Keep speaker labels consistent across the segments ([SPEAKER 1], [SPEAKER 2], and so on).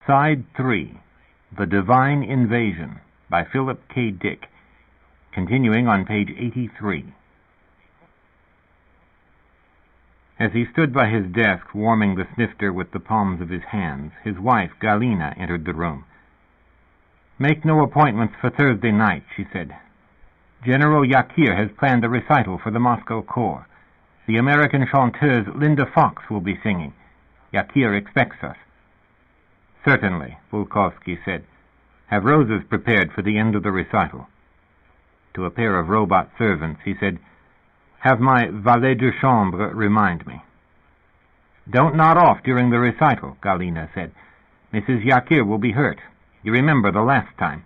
[SPEAKER 1] Side 3, The Divine Invasion, by Philip K. Dick, continuing on page 83. As he stood by his desk, warming the snifter with the palms of his hands, his wife, Galina, entered the room. "Make no appointments for Thursday night," she said. "General Yakir has planned a recital for the Moscow Corps. The American chanteuse Linda Fox will be singing. Yakir expects us." "Certainly," Bulkovsky said. "Have roses prepared for the end of the recital." To a pair of robot servants, he said, "Have my valet de chambre remind me." "Don't nod off during the recital," Galina said. "Mrs. Yakir will be hurt. You remember the last time."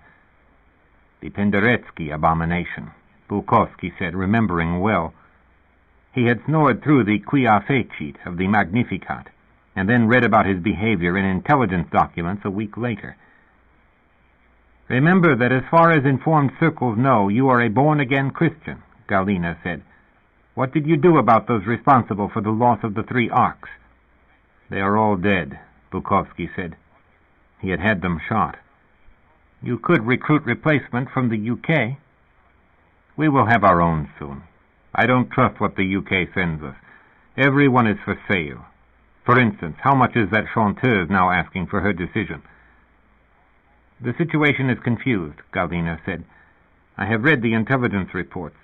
[SPEAKER 1] "The Penderecki abomination," Bulkovsky said, remembering well. He had snored through the Quia Fecit of the Magnificat, and then read about his behavior in intelligence documents a week later. "Remember that as far as informed circles know, you are a born-again Christian," Galina said. "What did you do about those responsible for the loss of the 3 arks?" "They are all dead," Bulkovsky said. He had had them shot. "You could recruit replacement from the UK." "We will have our own soon. I don't trust what the UK sends us. Everyone is for sale. For instance, how much is that chanteuse now asking for her decision?" "The situation is confused," Galina said. "I have read the intelligence reports.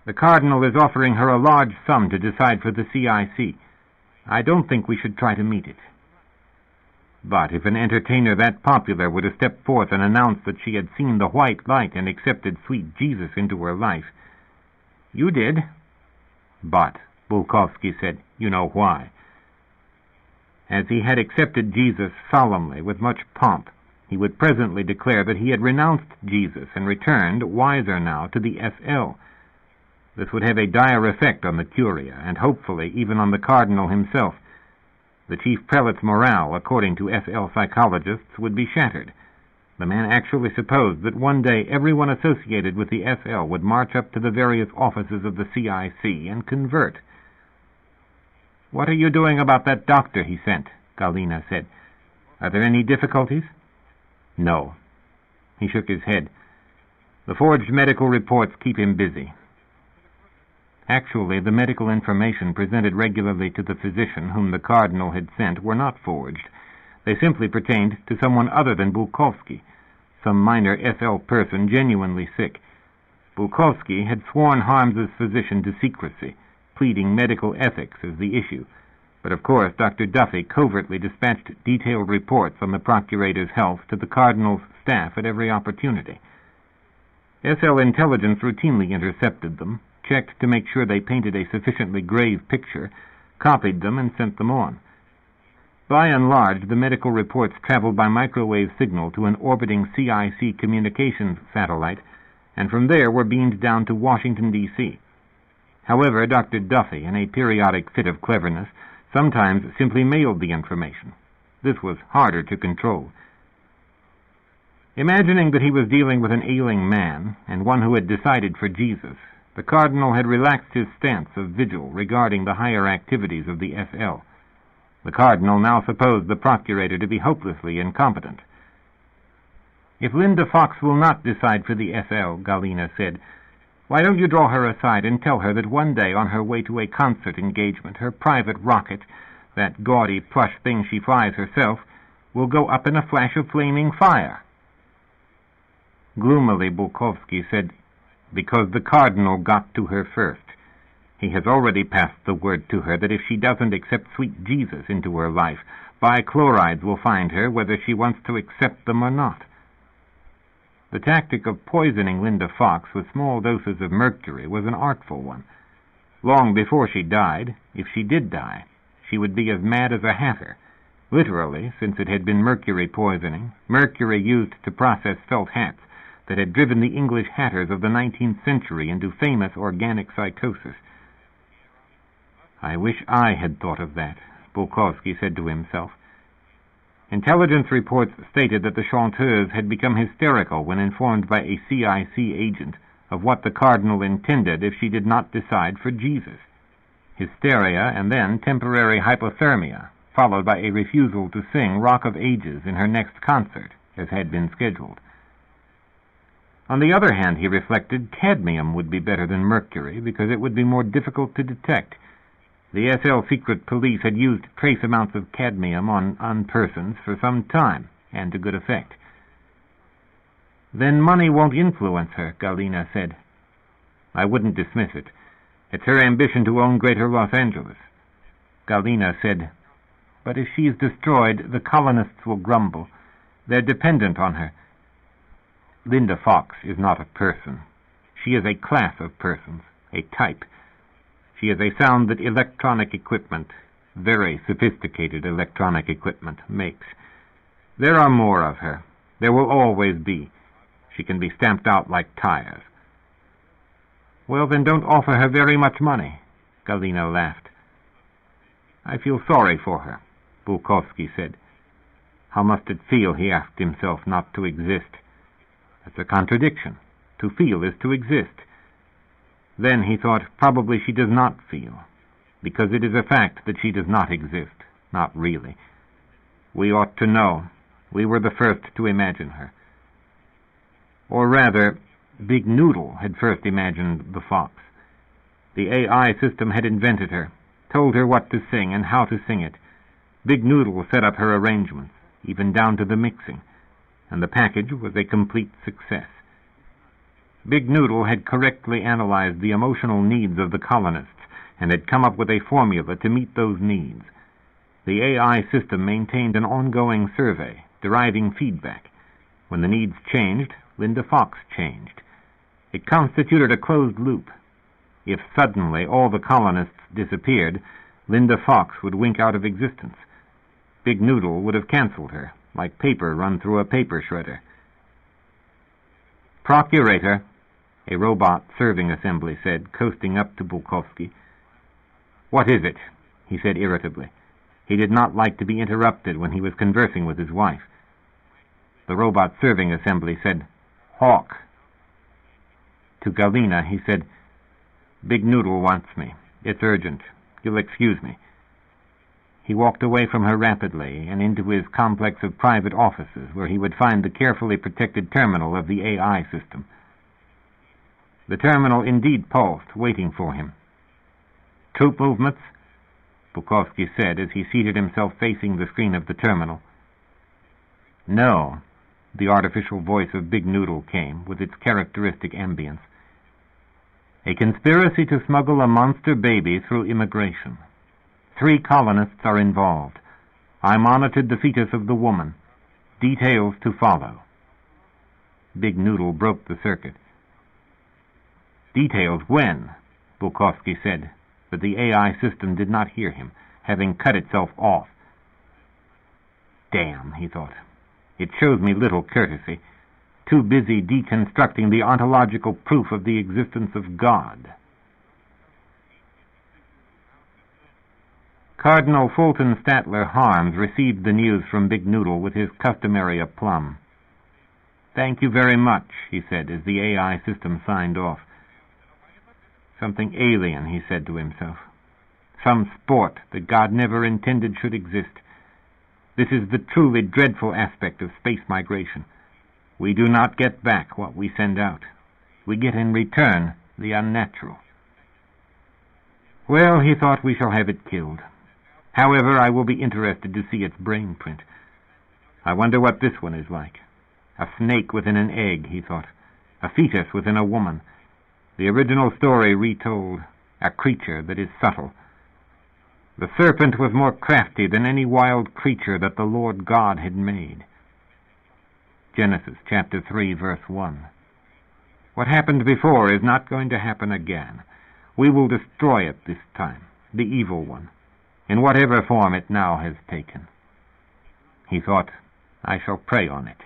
[SPEAKER 1] The Cardinal is offering her a large sum to decide for the CIC. I don't think we should try to meet it." "But if an entertainer that popular were to step forth and announce that she had seen the white light and accepted sweet Jesus into her life—" "You did." "But," Bulkovsky said, "you know why." As he had accepted Jesus solemnly, with much pomp, he would presently declare that he had renounced Jesus and returned, wiser now, to the SL. This would have a dire effect on the Curia, and hopefully even on the Cardinal himself. The chief prelate's morale, according to SL psychologists, would be shattered. The man actually supposed that one day everyone associated with the SL would march up to the various offices of the CIC and convert. "What are you doing about that doctor he sent?" Galina said. "Are there any difficulties?" "No." He shook his head. "The forged medical reports keep him busy." Actually, the medical information presented regularly to the physician whom the Cardinal had sent were not forged. They simply pertained to someone other than Bulkovsky, some minor SL person genuinely sick. Bulkovsky had sworn Harms's physician to secrecy, pleading medical ethics as the issue. But of course Dr. Duffy covertly dispatched detailed reports on the procurator's health to the Cardinal's staff at every opportunity. SL intelligence routinely intercepted them, checked to make sure they painted a sufficiently grave picture, copied them, and sent them on. By and large, the medical reports traveled by microwave signal to an orbiting CIC communications satellite, and from there were beamed down to Washington, D.C. However, Dr. Duffy, in a periodic fit of cleverness, sometimes simply mailed the information. This was harder to control. Imagining that he was dealing with an ailing man, and one who had decided for Jesus, the Cardinal had relaxed his stance of vigil regarding the higher activities of the SL. The Cardinal now supposed the procurator to be hopelessly incompetent. "If Linda Fox will not decide for the SL," Galina said, "why don't you draw her aside and tell her that one day on her way to a concert engagement, her private rocket, that gaudy plush thing she flies herself, will go up in a flash of flaming fire?" Gloomily, Bulkovsky said, "Because the Cardinal got to her first. He has already passed the word to her that if she doesn't accept sweet Jesus into her life, bichlorides will find her whether she wants to accept them or not." The tactic of poisoning Linda Fox with small doses of mercury was an artful one. Long before she died, if she did die, she would be as mad as a hatter. Literally, since it had been mercury poisoning, mercury used to process felt hats, that had driven the English hatters of the 19th century into famous organic psychosis. "I wish I had thought of that," Bulkovsky said to himself. Intelligence reports stated that the chanteuse had become hysterical when informed by a CIC agent of what the Cardinal intended if she did not decide for Jesus. Hysteria and then temporary hypothermia, followed by a refusal to sing Rock of Ages in her next concert, as had been scheduled. On the other hand, he reflected, cadmium would be better than mercury because it would be more difficult to detect. The SL secret police had used trace amounts of cadmium on persons for some time, and to good effect. Then money won't influence her, Galina said. I wouldn't dismiss it. It's her ambition to own Greater Los Angeles. Galina said, but if she is destroyed, the colonists will grumble. They're dependent on her. Linda Fox is not a person. She is a class of persons, a type. She is a sound that electronic equipment, very sophisticated electronic equipment, makes. There are more of her. There will always be. She can be stamped out like tires. Well, then don't offer her very much money, Galina laughed. I feel sorry for her, Bulkovsky said. How must it feel, he asked himself, not to exist? That's a contradiction. To feel is to exist. Then he thought, probably she does not feel, because it is a fact that she does not exist, not really. We ought to know. We were the first to imagine her. Or rather, Big Noodle had first imagined the fox. The AI system had invented her, told her what to sing and how to sing it. Big Noodle set up her arrangements, even down to the mixing, and the package was a complete success. Big Noodle had correctly analyzed the emotional needs of the colonists and had come up with a formula to meet those needs. The AI system maintained an ongoing survey, deriving feedback. When the needs changed, Linda Fox changed. It constituted a closed loop. If suddenly all the colonists disappeared, Linda Fox would wink out of existence. Big Noodle would have canceled her, like paper run through a paper shredder. Procurator, a robot serving assembly said, coasting up to Bulkovsky. What is it? He said irritably. He did not like to be interrupted when he was conversing with his wife. The robot serving assembly said, Hawk. To Galina, he said, Big Noodle wants me. It's urgent. You'll excuse me. He walked away from her rapidly and into his complex of private offices, where he would find the carefully protected terminal of the AI system. The terminal indeed pulsed, waiting for him. Troop movements, Bulkovsky said as he seated himself facing the screen of the terminal. No, the artificial voice of Big Noodle came, with its characteristic ambience. A conspiracy to smuggle a monster baby through immigration. 3 colonists are involved. I monitored the fetus of the woman. Details to follow. Big Noodle broke the circuit. Details when? Bulkovsky said, but the AI system did not hear him, having cut itself off. Damn, he thought. It shows me little courtesy. Too busy deconstructing the ontological proof of the existence of God. Cardinal Fulton Statler Harms received the news from Big Noodle with his customary aplomb. Thank you very much, he said, as the AI system signed off. Something alien, he said to himself. Some sport that God never intended should exist. This is the truly dreadful aspect of space migration. We do not get back what we send out. We get in return the unnatural. Well, he thought, we shall have it killed. However, I will be interested to see its brain print. I wonder what this one is like. A snake within an egg, he thought. A fetus within a woman. The original story retold. A creature that is subtle. The serpent was more crafty than any wild creature that the Lord God had made. Genesis chapter 3, verse 1. What happened before is not going to happen again. We will destroy it this time, the evil one, in whatever form it now has taken. He thought, I shall pray on it.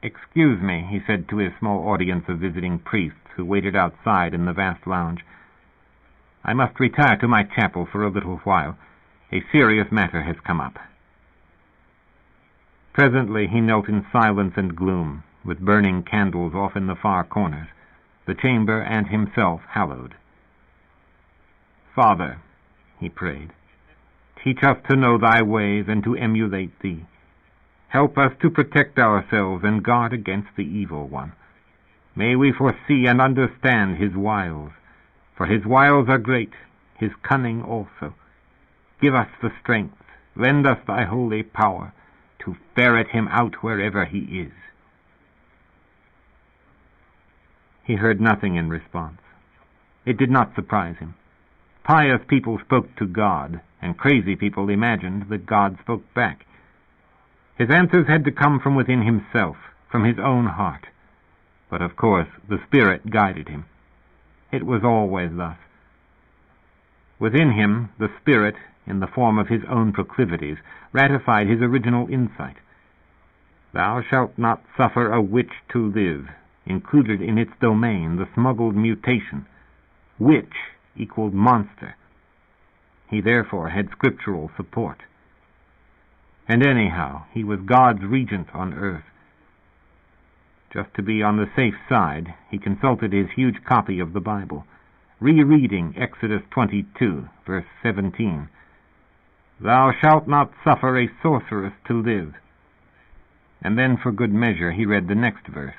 [SPEAKER 1] Excuse me, he said to his small audience of visiting priests who waited outside in the vast lounge. I must retire to my chapel for a little while. A serious matter has come up. Presently he knelt in silence and gloom, with burning candles off in the far corners, the chamber and himself hallowed. Father, he prayed, Teach us to know thy ways and to emulate thee. Help us to protect ourselves and guard against the evil one. May we foresee and understand his wiles, for his wiles are great, his cunning also. Give us the strength, lend us thy holy power, to ferret him out wherever he is. He heard nothing in response. It did not surprise him. Pious people spoke to God, and crazy people imagined that God spoke back. His answers had to come from within himself, from his own heart. But of course the Spirit guided him. It was always thus. Within him, the Spirit, in the form of his own proclivities, ratified his original insight. Thou shalt not suffer a witch to live, included in its domain the smuggled mutation. Witch equaled monster. He therefore had scriptural support. And anyhow, he was God's regent on earth. Just to be on the safe side, he consulted his huge copy of the Bible, rereading Exodus 22, verse 17. Thou shalt not suffer a sorceress to live. And then for good measure he read the next verse.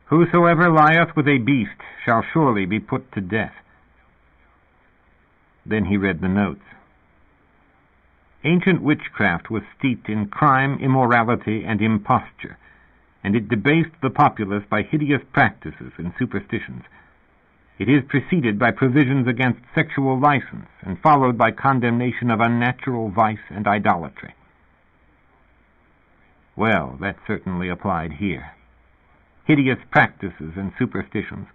[SPEAKER 1] Whosoever lieth with a beast shall surely be put to death. Then he read the notes. Ancient witchcraft was steeped in crime, immorality, and imposture, and it debased the populace by hideous practices and superstitions. It is preceded by provisions against sexual license, and followed by condemnation of unnatural vice and idolatry. Well, that certainly applied here. Hideous practices and superstitions,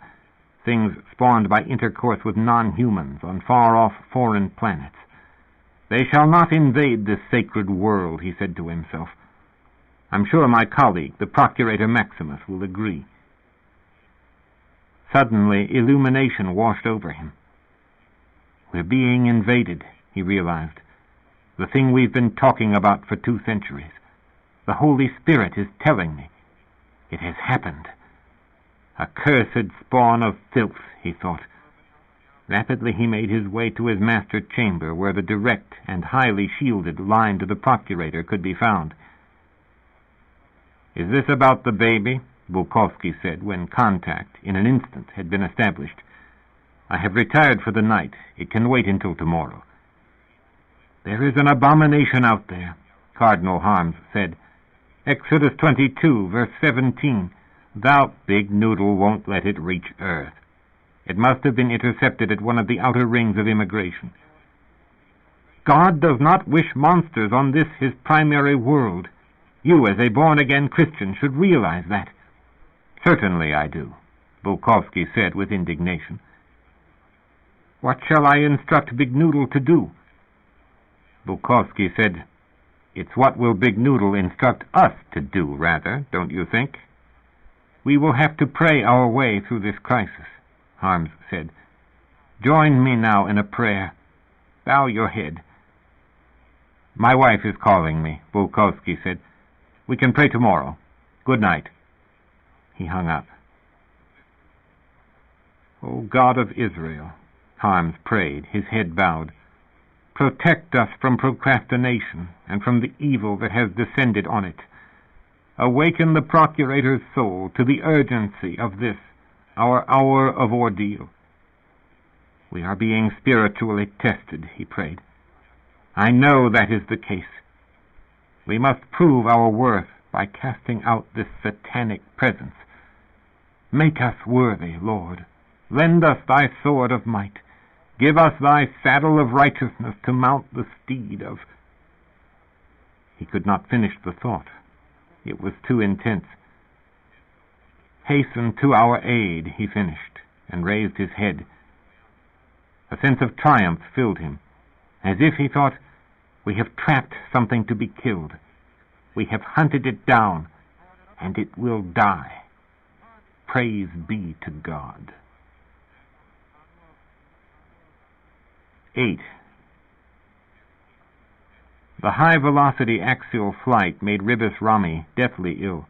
[SPEAKER 1] things spawned by intercourse with non-humans on far-off foreign planets. They shall not invade this sacred world, he said to himself. I'm sure my colleague, the Procurator Maximus, will agree. Suddenly, illumination washed over him. We're being invaded, he realized. The thing we've been talking about for 2 centuries. The Holy Spirit is telling me. It has happened. Accursed spawn of filth, he thought. Rapidly he made his way to his master chamber, where the direct and highly shielded line to the Procurator could be found. Is this about the baby? Bukovsky said, when contact, in an instant, had been established. I have retired for the night. It can wait until tomorrow. There is an abomination out there, Cardinal Harms said. Exodus 22, verse 17. Thou, big Noodle, won't let it reach Earth. It must have been intercepted at one of the outer rings of immigration. God does not wish monsters on this his primary world. You, as a born-again Christian, should realize that. Certainly I do, Bukovsky said with indignation. What shall I instruct Big Noodle to do? Bukovsky said, It's what will Big Noodle instruct us to do, rather, don't you think? We will have to pray our way through this crisis, Harms said. Join me now in a prayer. Bow your head. My wife is calling me, Bukovsky said. We can pray tomorrow. Good night. He hung up. O God of Israel, Harms prayed, his head bowed, protect us from procrastination and from the evil that has descended on it. Awaken the Procurator's soul to the urgency of this, our hour of ordeal. We are being spiritually tested, he prayed. I know that is the case. We must prove our worth by casting out this satanic presence. Make us worthy, Lord. Lend us thy sword of might. Give us thy saddle of righteousness to mount the steed of... He could not finish the thought. It was too intense. Hasten to our aid, he finished, and raised his head. A sense of triumph filled him, as if he thought, we have trapped something to be killed. We have hunted it down, and it will die. Praise be to God. 8. The high-velocity axial flight made Ribis Rami deathly ill.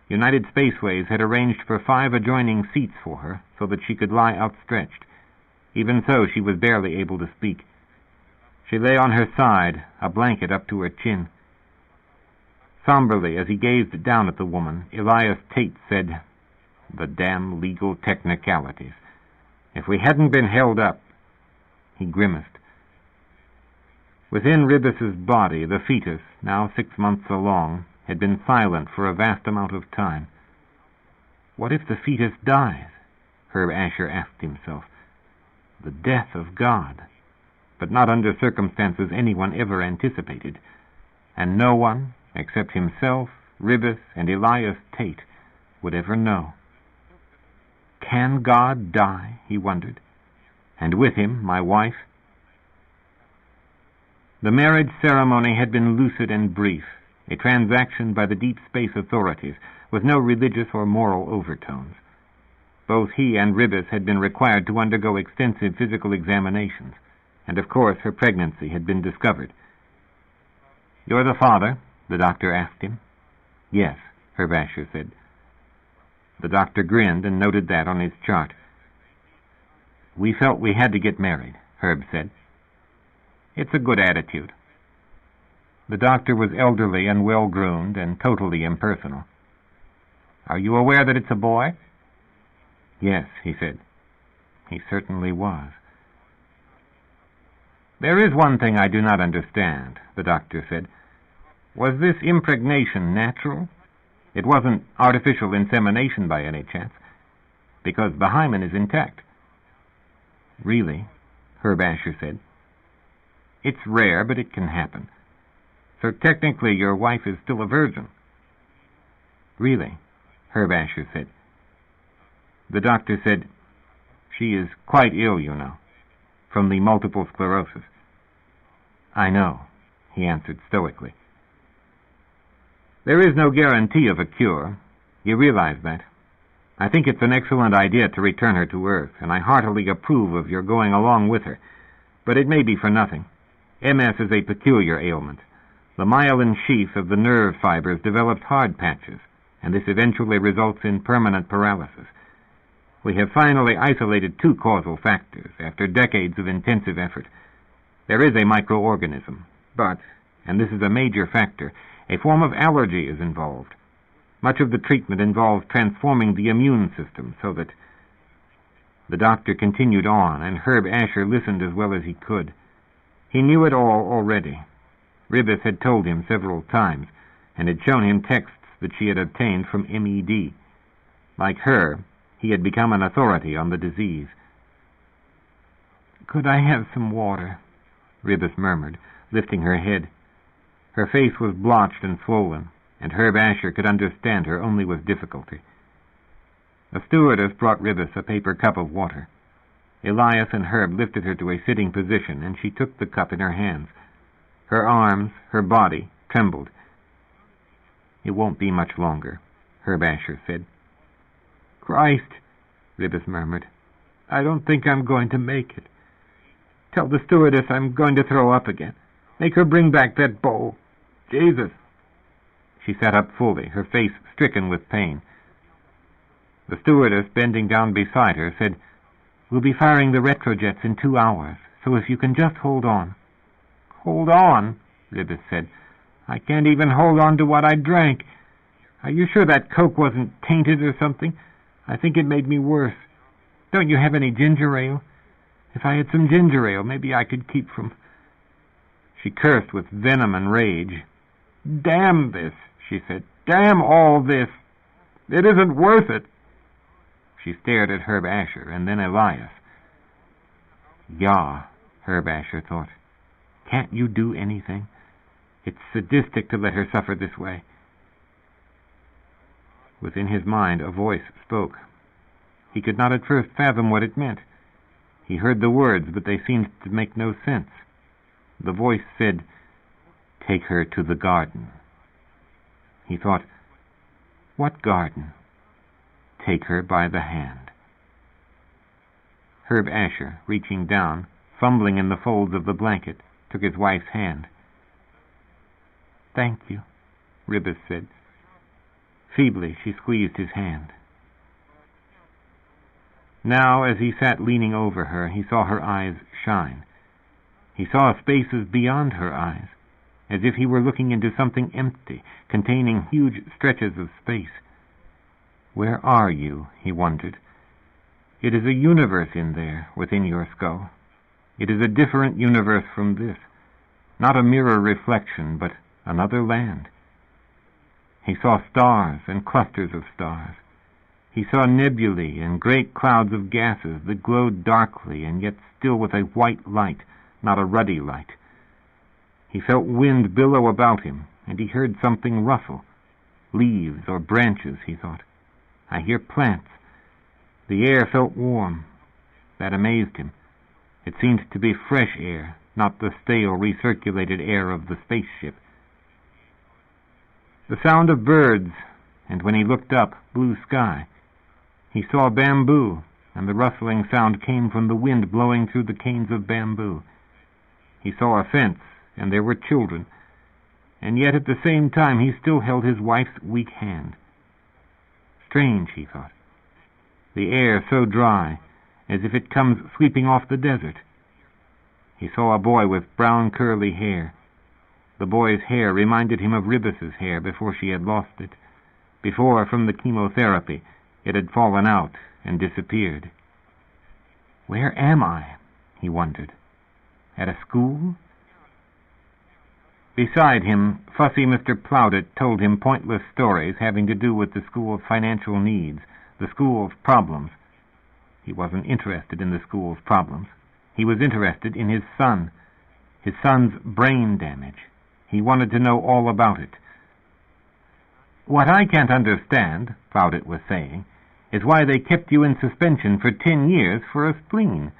[SPEAKER 1] United Spaceways had arranged for 5 adjoining seats for her so that she could lie outstretched. Even so, she was barely able to speak. She lay on her side, a blanket up to her chin. Somberly, as he gazed down at the woman, Elias Tate said, "The damn legal technicalities. If we hadn't been held up..." He grimaced. Within Ribis's body, the fetus, now 6 months along, had been silent for a vast amount of time. What if the fetus dies? Herb Asher asked himself. The death of God, but not under circumstances anyone ever anticipated, and no one, except himself, Ribis, and Elias Tate, would ever know. Can God die? He wondered. And with him, my wife? The marriage ceremony had been lucid and brief, a transaction by the deep space authorities, with no religious or moral overtones. Both he and Ribis had been required to undergo extensive physical examinations, and of course her pregnancy had been discovered. "You're the father?" the doctor asked him. "Yes," Herb Asher said. The doctor grinned and noted that on his chart. "We felt we had to get married," Herb said. "It's a good attitude." The doctor was elderly and well-groomed and totally impersonal. "Are you aware that it's a boy?" "Yes," he said. He certainly was. "There is one thing I do not understand," the doctor said. "Was this impregnation natural? It wasn't artificial insemination by any chance? Because the hymen is intact." "Really?" Herb Asher said. "It's rare, but it can happen. So technically your wife is still a virgin." "Really?" Herb Asher said. The doctor said, "She is quite ill, you know, from the multiple sclerosis." "I know," he answered stoically. "There is no guarantee of a cure. You realize that. I think it's an excellent idea to return her to Earth, and I heartily approve of your going along with her. But it may be for nothing. MS is a peculiar ailment. The myelin sheath of the nerve fibers develops hard patches, and this eventually results in permanent paralysis. We have finally isolated 2 causal factors after decades of intensive effort. There is a microorganism, but, and this is a major factor, a form of allergy is involved. Much of the treatment involves transforming the immune system so that..." The doctor continued on, and Herb Asher listened as well as he could. He knew it all already. Ribis had told him several times, and had shown him texts that she had obtained from MED. Like her, he had become an authority on the disease. "Could I have some water?" Ribis murmured, lifting her head. Her face was blotched and swollen, and Herb Asher could understand her only with difficulty. A stewardess brought Ribis a paper cup of water. Elias and Herb lifted her to a sitting position, and she took the cup in her hands. Her arms, her body, trembled. "It won't be much longer," Herb Asher said. "Christ," Ribis murmured. "I don't think I'm going to make it. Tell the stewardess I'm going to throw up again. Make her bring back that bowl. Jesus." She sat up fully, her face stricken with pain. The stewardess, bending down beside her, said, "We'll be firing the retrojets in 2 hours, so if you can just hold on." "Hold on?" Ribis said. "I can't even hold on to what I drank. Are you sure that Coke wasn't tainted or something? I think it made me worse. Don't you have any ginger ale? If I had some ginger ale, maybe I could keep from..." She cursed with venom and rage. "Damn this," she said. "Damn all this. It isn't worth it." She stared at Herb Asher and then Elias. "Yah," Herb Asher thought. "Can't you do anything? It's sadistic to let her suffer this way." Within his mind a voice spoke. He could not at first fathom what it meant. He heard the words, but they seemed to make no sense. The voice said, "Take her to the garden." He thought, "What garden?" "Take her by the hand." Herb Asher, reaching down, fumbling in the folds of the blanket, took his wife's hand. "Thank you," Ribis said. Feebly, she squeezed his hand. Now, as he sat leaning over her, he saw her eyes shine. He saw spaces beyond her eyes, as if he were looking into something empty, containing huge stretches of space. Where are you? He wondered. It is a universe in there, within your skull. It is a different universe from this, not a mirror reflection, but another land. He saw stars and clusters of stars. He saw nebulae and great clouds of gases that glowed darkly and yet still with a white light, not a ruddy light. He felt wind billow about him, and he heard something rustle. Leaves or branches, he thought. I hear plants. The air felt warm. That amazed him. It seemed to be fresh air, not the stale, recirculated air of the spaceship. The sound of birds, and when he looked up, blue sky. He saw bamboo, and the rustling sound came from the wind blowing through the canes of bamboo. He saw a fence, and there were children, and yet at the same time he still held his wife's weak hand. Strange, he thought. The air so dry, as if it comes sweeping off the desert. He saw a boy with brown curly hair. The boy's hair reminded him of Ribis's hair before she had lost it. Before, from the chemotherapy, it had fallen out and disappeared. Where am I? He wondered. At a school? Beside him, fussy Mr. Plowdett told him pointless stories having to do with the school of financial needs, the school of problems. He wasn't interested in the school's problems. He was interested in his son's brain damage. He wanted to know all about it. What I can't understand, Plowdett was saying, is why they kept you in suspension for 10 years for a spleen.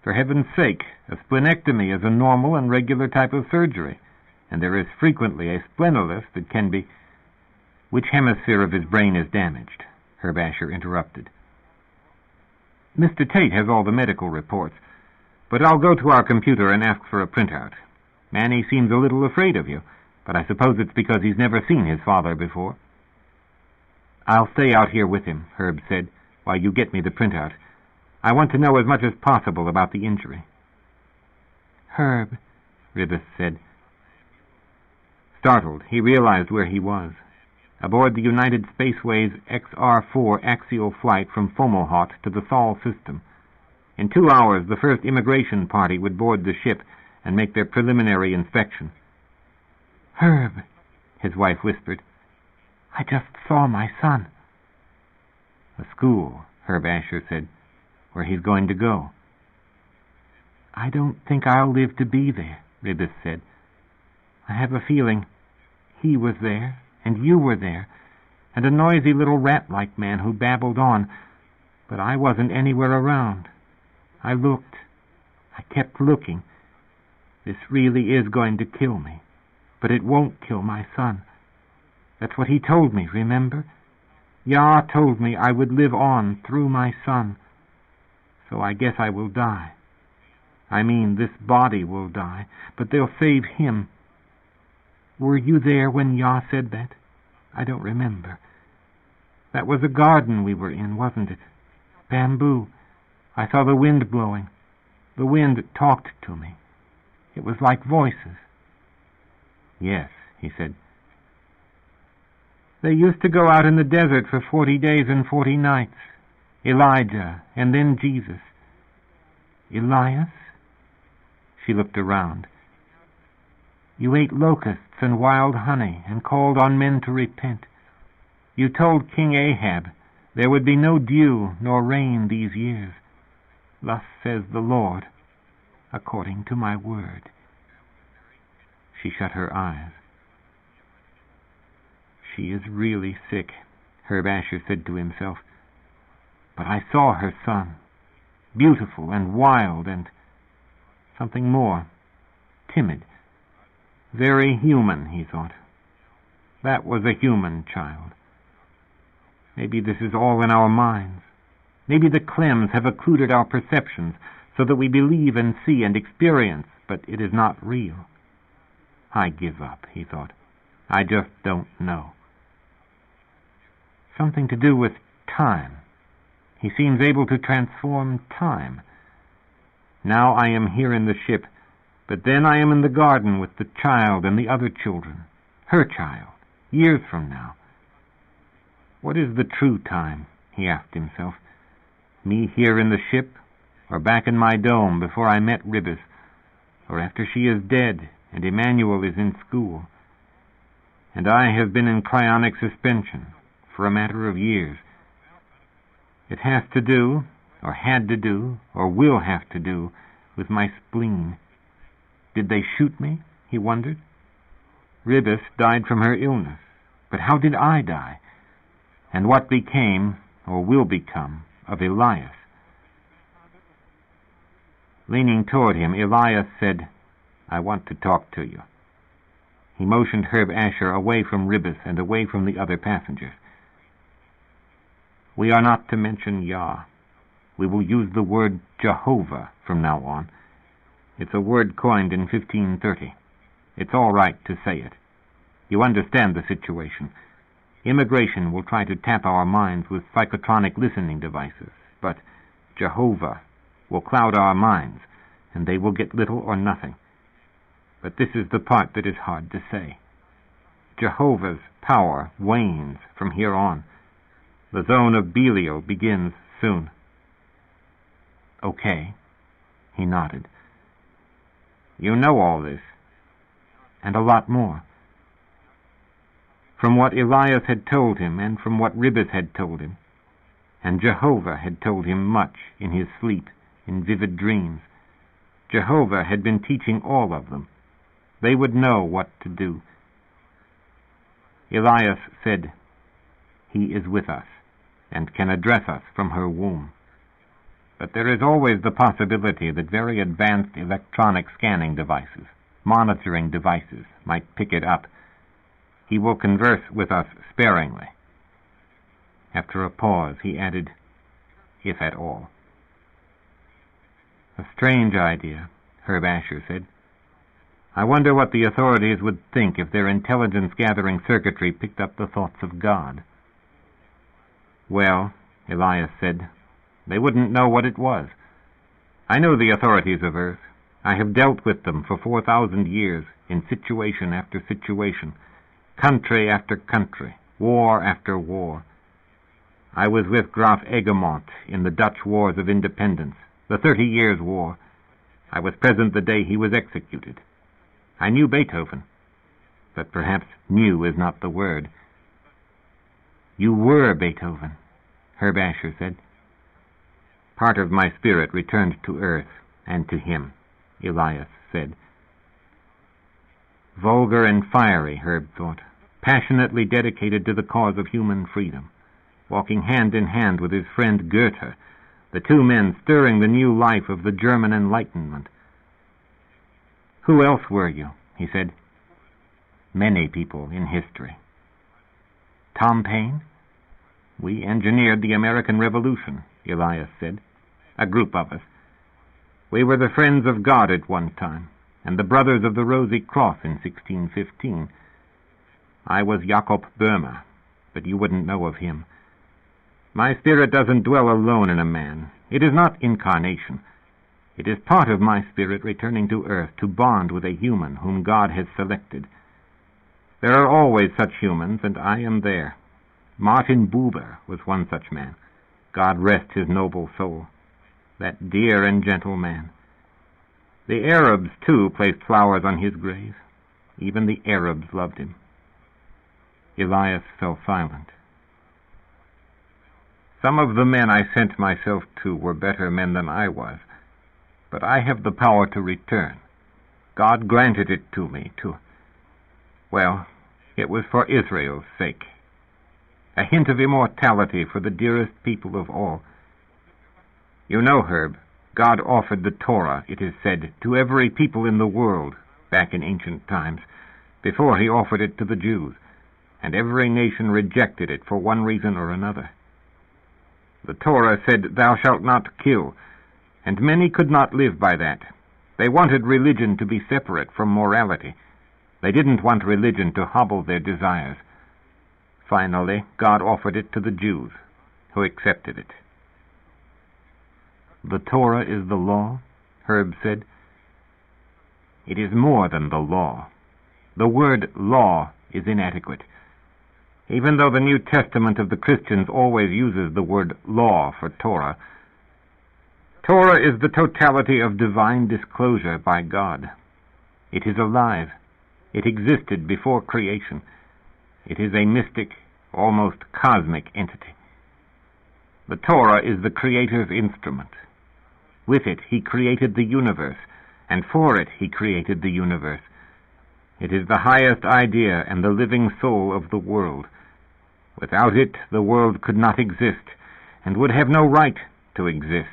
[SPEAKER 1] For heaven's sake, a splenectomy is a normal and regular type of surgery, and there is frequently a splenolist that can be... Which hemisphere of his brain is damaged? Herb Asher interrupted. Mr. Tate has all the medical reports, but I'll go to our computer and ask for a printout. Manny seems a little afraid of you, but I suppose it's because he's never seen his father before. I'll stay out here with him, Herb said, while you get me the printout. I want to know as much as possible about the injury. Herb, Ribis said. Startled, he realized where he was. Aboard the United Spaceway's XR-4 axial flight from Fomalhaut to the Sol system. In 2 hours, the first immigration party would board the ship and make their preliminary inspection. Herb, his wife whispered, I just saw my son. A school, Herb Asher said, where he's going to go. I don't think I'll live to be there, Ribis said. I have a feeling he was there, and you were there, and a noisy little rat-like man who babbled on, but I wasn't anywhere around. I looked. I kept looking. This really is going to kill me, but it won't kill my son. That's what he told me, remember? Yah told me I would live on through my son. So I guess I will die. I mean, this body will die, but they'll save him. Were you there when Yah said that? I don't remember. That was a garden we were in, wasn't it? Bamboo. I saw the wind blowing. The wind talked to me. It was like voices. Yes, he said. They used to go out in the desert for 40 days and 40 nights. Elijah, and then Jesus. Elias? She looked around. You ate locusts and wild honey and called on men to repent. You told King Ahab there would be no dew nor rain these years. Thus says the Lord, according to my word. She shut her eyes. She is really sick, Herb Asher said to himself. But I saw her son, beautiful and wild and something more, timid. Very human, he thought. That was a human child. Maybe this is all in our minds. Maybe the Clems have occluded our perceptions so that we believe and see and experience, but it is not real. I give up, he thought. I just don't know. Something to do with time. He seems able to transform time. Now I am here in the ship, But then I am in the garden with the child and the other children, her child, years from now. What is the true time, he asked himself, me here in the ship, or back in my dome before I met Ribis, or after she is dead and Emmanuel is in school, and I have been in cryonic suspension for a matter of years. It has to do, or had to do, or will have to do, with my spleen. Did they shoot me? He wondered. Ribis died from her illness, but how did I die? And what became, or will become, of Elias? Leaning toward him, Elias said, I want to talk to you. He motioned Herb Asher away from Ribis and away from the other passengers. We are not to mention Yah. We will use the word Jehovah from now on. It's a word coined in 1530. It's all right to say it. You understand the situation. Immigration will try to tap our minds with psychotronic listening devices, but Jehovah will cloud our minds, and they will get little or nothing. But this is the part that is hard to say. Jehovah's power wanes from here on. The zone of Belial begins soon. Okay, he nodded. You know all this, and a lot more. From what Elias had told him, and from what Ribis had told him, and Jehovah had told him much in his sleep, in vivid dreams. Jehovah had been teaching all of them. They would know what to do. Elias said, He is with us, and can address us from her womb. But there is always the possibility that very advanced electronic scanning devices, monitoring devices, might pick it up. He will converse with us sparingly. After a pause, he added, if at all. A strange idea, Herb Asher said. I wonder what the authorities would think if their intelligence-gathering circuitry picked up the thoughts of God. Well, Elias said, they wouldn't know what it was. I know the authorities of Earth. I have dealt with them for 4,000 years, in situation after situation, country after country, war after war. I was with Graf Egremont in the Dutch Wars of Independence, the 30 Years' War. I was present the day he was executed. I knew Beethoven, but perhaps knew is not the word. You were Beethoven, Herb Asher said. Part of my spirit returned to Earth and to him, Elias said. Vulgar and fiery, Herb thought, passionately dedicated to the cause of human freedom, walking hand in hand with his friend Goethe, the two men stirring the new life of the German Enlightenment. Who else were you? He said. Many people in history. Tom Paine? We engineered the American Revolution, Elias said. A group of us. We were the Friends of God at one time, and the Brothers of the Rosy Cross in 1615. I was Jakob Böhmer, but you wouldn't know of him. My spirit doesn't dwell alone in a man. It is not incarnation. It is part of my spirit returning to Earth to bond with a human whom God has selected. There are always such humans, and I am there. Martin Buber was one such man. God rest his noble soul. That dear and gentle man. The Arabs, too, placed flowers on his grave. Even the Arabs loved him. Elias fell silent. Some of the men I sent myself to were better men than I was, but I have the power to return. God granted it to me well, it was for Israel's sake. A hint of immortality for the dearest people of all. You know, Herb, God offered the Torah, it is said, to every people in the world back in ancient times, before he offered it to the Jews, and every nation rejected it for one reason or another. The Torah said, "Thou shalt not kill," and many could not live by that. They wanted religion to be separate from morality. They didn't want religion to hobble their desires. Finally, God offered it to the Jews, who accepted it. The Torah is the law, Herb said. It is more than the law. The word law is inadequate. Even though the New Testament of the Christians always uses the word law for Torah, Torah is the totality of divine disclosure by God. It is alive. It existed before creation. It is a mystic, almost cosmic entity. The Torah is the Creator's instrument. With it he created the universe, and for it he created the universe. It is the highest idea and the living soul of the world. Without it, the world could not exist, and would have no right to exist.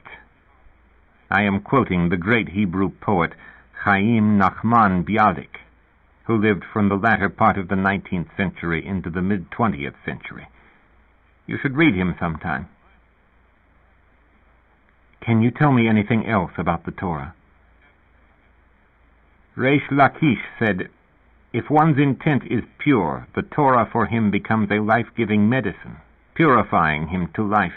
[SPEAKER 1] I am quoting the great Hebrew poet Chaim Nachman Bialik, who lived from the latter part of the 19th century into the mid-20th century. You should read him sometime. Can you tell me anything else about the Torah? Reish Lakish said, if one's intent is pure, the Torah for him becomes a life-giving medicine, purifying him to life.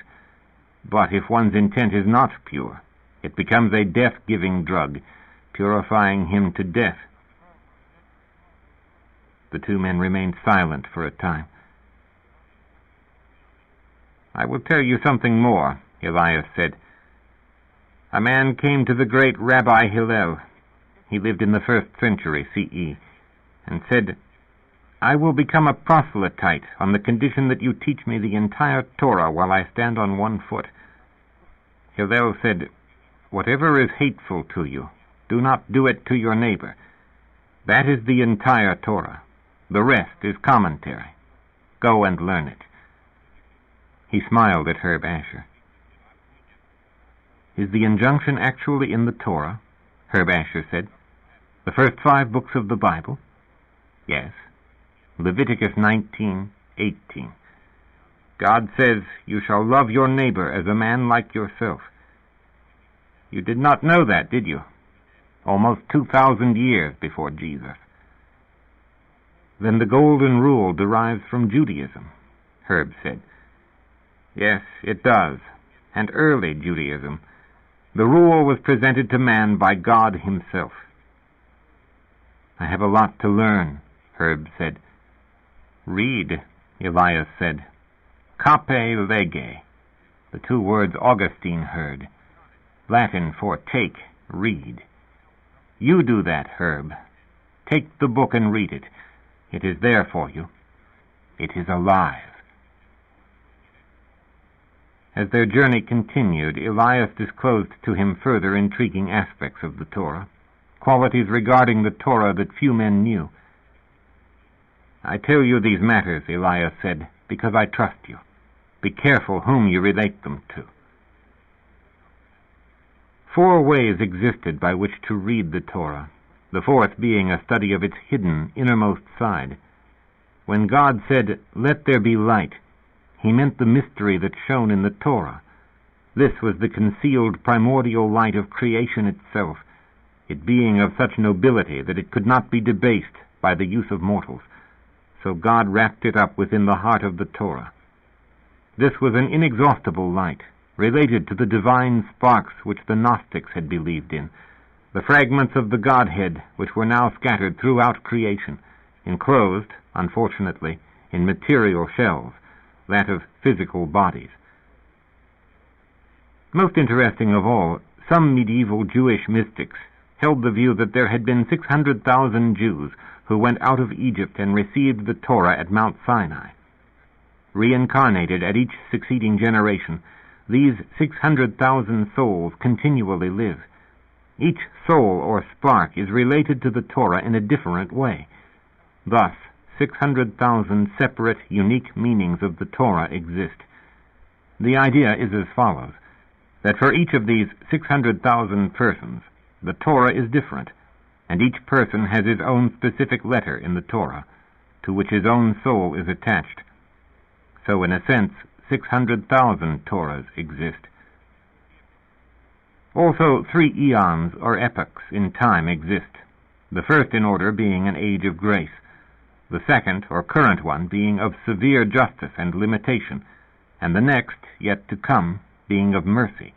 [SPEAKER 1] But if one's intent is not pure, it becomes a death-giving drug, purifying him to death. The two men remained silent for a time. I will tell you something more, Elias said. A man came to the great Rabbi Hillel. He lived in the 1st century C.E., and said, I will become a proselyte on the condition that you teach me the entire Torah while I stand on one foot. Hillel said, whatever is hateful to you, do not do it to your neighbor. That is the entire Torah. The rest is commentary. Go and learn it. He smiled at Herb Asher. Is the injunction actually in the Torah? Herb Asher said. The first 5 books of the Bible? Yes. Leviticus 19:18. God says, you shall love your neighbor as a man like yourself. You did not know that, did you? Almost 2,000 years before Jesus. Then the Golden Rule derives from Judaism, Herb said. Yes, it does, and early Judaism. The rule was presented to man by God himself. I have a lot to learn, Herb said. Read, Elias said. Cape lege, the 2 words Augustine heard. Latin for take, read. You do that, Herb. Take the book and read it. It is there for you. It is alive. As their journey continued, Elias disclosed to him further intriguing aspects of the Torah, qualities regarding the Torah that few men knew. I tell you these matters, Elias said, because I trust you. Be careful whom you relate them to. 4 ways existed by which to read the Torah, the 4th being a study of its hidden, innermost side. When God said, let there be light, he meant the mystery that shone in the Torah. This was the concealed primordial light of creation itself, it being of such nobility that it could not be debased by the use of mortals. So God wrapped it up within the heart of the Torah. This was an inexhaustible light, related to the divine sparks which the Gnostics had believed in, the fragments of the Godhead which were now scattered throughout creation, enclosed, unfortunately, in material shells, that of physical bodies. Most interesting of all, some medieval Jewish mystics held the view that there had been 600,000 Jews who went out of Egypt and received the Torah at Mount Sinai. Reincarnated at each succeeding generation, these 600,000 souls continually live. Each soul or spark is related to the Torah in a different way. Thus, 600,000 separate, unique meanings of the Torah exist. The idea is as follows, that for each of these 600,000 persons, the Torah is different, and each person has his own specific letter in the Torah, to which his own soul is attached. So, in a sense, 600,000 Torahs exist. Also, 3 eons, or epochs, in time exist, the first in order being an age of grace, the second, or current one, being of severe justice and limitation, and the next, yet to come, being of mercy.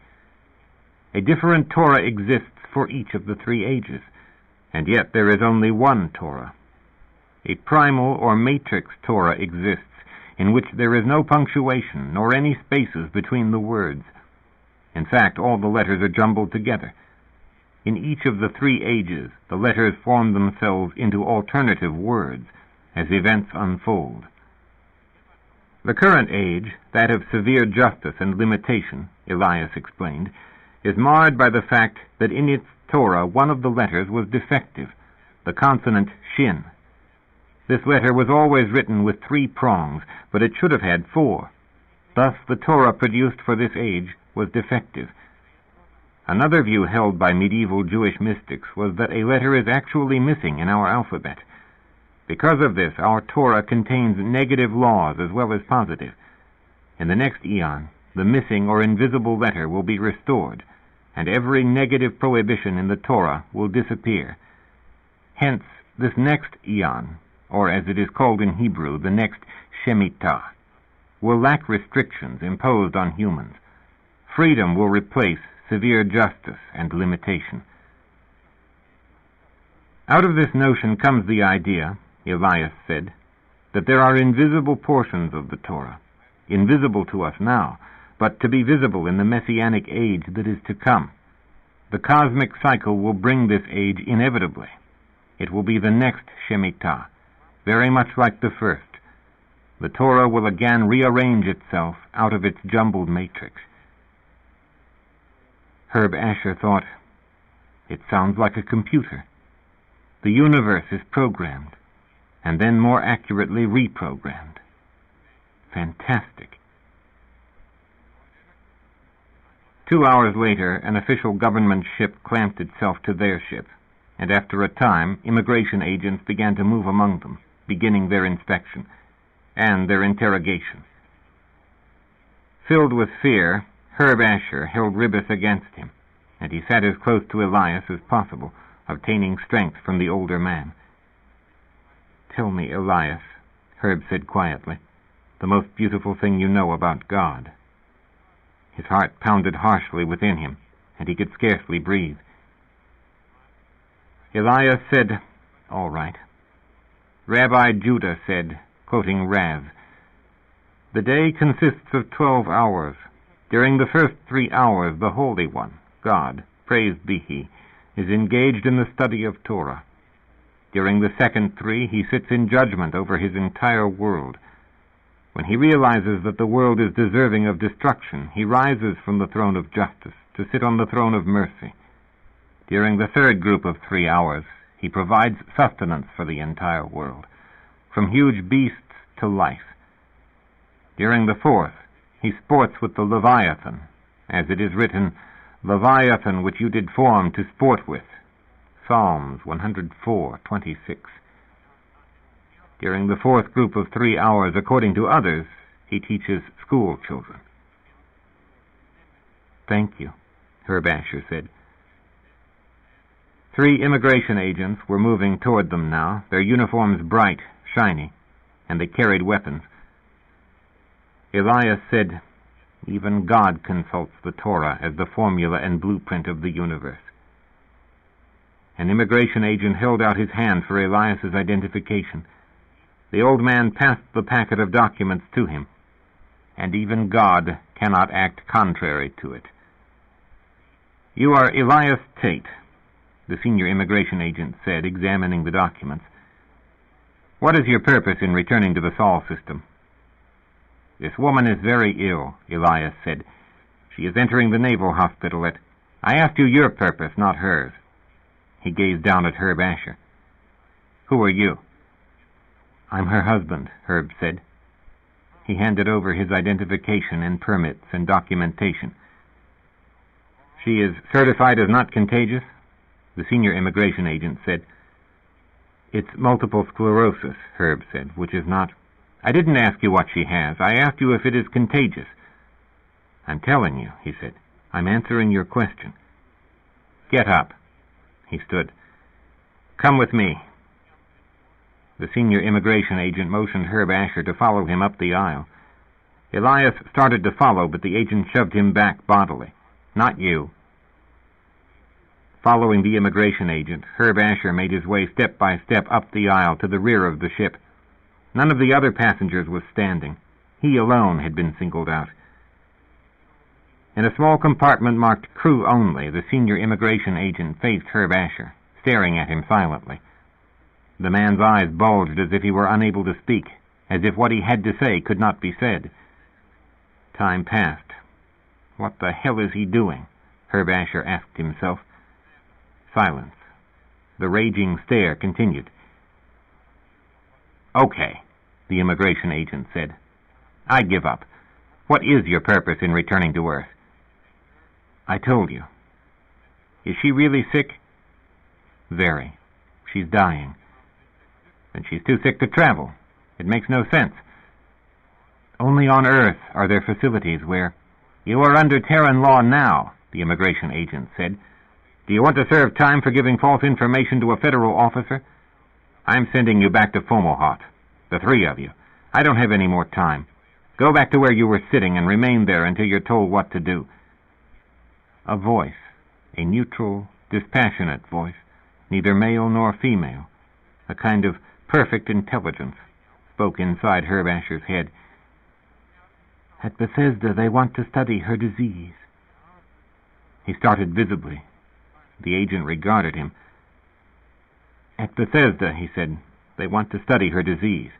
[SPEAKER 1] A different Torah exists for each of the 3 ages, And yet there is only one Torah. A primal or matrix Torah exists, in which there is no punctuation nor any spaces between the words. In fact, all the letters are jumbled together. In each of the 3 ages, the letters form themselves into alternative words as events unfold. The current age, that of severe justice and limitation, Elias explained, is marred by the fact that in its Torah one of the letters was defective, the consonant shin. This letter was always written with 3 prongs, but it should have had 4. Thus the Torah produced for this age was defective. Another view held by medieval Jewish mystics was that a letter is actually missing in our alphabet. Because of this, our Torah contains negative laws as well as positive. In the next eon, the missing or invisible letter will be restored, and every negative prohibition in the Torah will disappear. Hence, this next eon, or as it is called in Hebrew, the next Shemitah, will lack restrictions imposed on humans. Freedom will replace severe justice and limitation. Out of this notion comes the idea, Elias said, that there are invisible portions of the Torah, invisible to us now, but to be visible in the Messianic age that is to come. The cosmic cycle will bring this age inevitably. It will be the next Shemitah, very much like the first. The Torah will again rearrange itself out of its jumbled matrix. Herb Asher thought, it sounds like a computer. The universe is programmed, and then more accurately reprogrammed. Fantastic. 2 hours later, an official government ship clamped itself to their ship, and after a time, immigration agents began to move among them, beginning their inspection and their interrogation. Filled with fear, Herb Asher held Ribbis against him, and he sat as close to Elias as possible, obtaining strength from the older man. "Tell me, Elias," Herb said quietly, "the most beautiful thing you know about God." His heart pounded harshly within him, and he could scarcely breathe. Elias said, "All right." Rabbi Judah said, quoting Rav, "The day consists of 12 hours. During the first 3 hours, the Holy One, God, praised be He, is engaged in the study of Torah. During the second 3, He sits in judgment over His entire world. When He realizes that the world is deserving of destruction, He rises from the throne of justice to sit on the throne of mercy. During the third group of 3 hours, He provides sustenance for the entire world, from huge beasts to life. During the fourth, He sports with the Leviathan, as it is written, 'Leviathan which you did form to sport with.' Psalms 104:26. During the fourth group of 3 hours, according to others, He teaches school children." "Thank you," Herb Asher said. 3 immigration agents were moving toward them now, their uniforms bright, shiny, and they carried weapons. Elias said, "Even God consults the Torah as the formula and blueprint of the universe." An immigration agent held out his hand for Elias's identification. The old man passed the packet of documents to him, and even God cannot act contrary to it. "You are Elias Tate," the senior immigration agent said, examining the documents. "What is your purpose in returning to the Sol system?" "This woman is very ill," Elias said. "She is entering the naval hospital at—" "I asked you your purpose, not hers." He gazed down at Herb Asher. "Who are you?" "I'm her husband," Herb said. He handed over his identification and permits and documentation. "She is certified as not contagious?" The senior immigration agent said. "It's multiple sclerosis," Herb said, "which is not—" "I didn't ask you what she has. I asked you if it is contagious." "I'm telling you," he said. "I'm answering your question." "Get up." He stood. "Come with me." The senior immigration agent motioned Herb Asher to follow him up the aisle. Elias started to follow, but the agent shoved him back bodily. "Not you." Following the immigration agent, Herb Asher made his way step by step up the aisle to the rear of the ship. None of the other passengers was standing. He alone had been singled out. In a small compartment marked Crew Only, the senior immigration agent faced Herb Asher, staring at him silently. The man's eyes bulged as if he were unable to speak, as if what he had to say could not be said. Time passed. What the hell is he doing? Herb Asher asked himself. Silence. The raging stare continued. "Okay," the immigration agent said. "I give up. What is your purpose in returning to Earth?" "I told you." "Is she really sick?" "Very. She's dying." "Then she's too sick to travel. It makes no sense." "Only on Earth are there facilities where—" "You are under Terran law now," the immigration agent said. "Do you want to serve time for giving false information to a federal officer? I'm sending you back to Fomalhaut, the three of you. I don't have any more time. Go back to where you were sitting and remain there until you're told what to do." A voice, a neutral, dispassionate voice, neither male nor female, a kind of perfect intelligence, spoke inside Herb Asher's head. "At Bethesda they want to study her disease." He started visibly. The agent regarded him. "At Bethesda," he said, "they want to study her disease."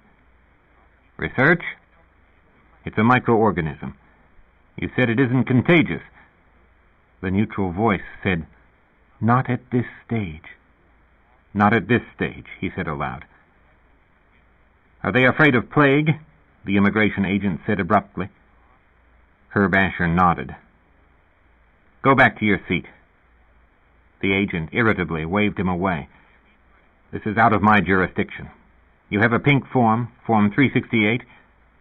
[SPEAKER 1] "Research?" "It's a microorganism. You said it isn't contagious." The neutral voice said, "Not at this stage." "Not at this stage," he said aloud. "Are they afraid of plague?" the immigration agent said abruptly. Herb Asher nodded. "Go back to your seat." The agent irritably waved him away. "This is out of my jurisdiction. You have a pink form, Form 368,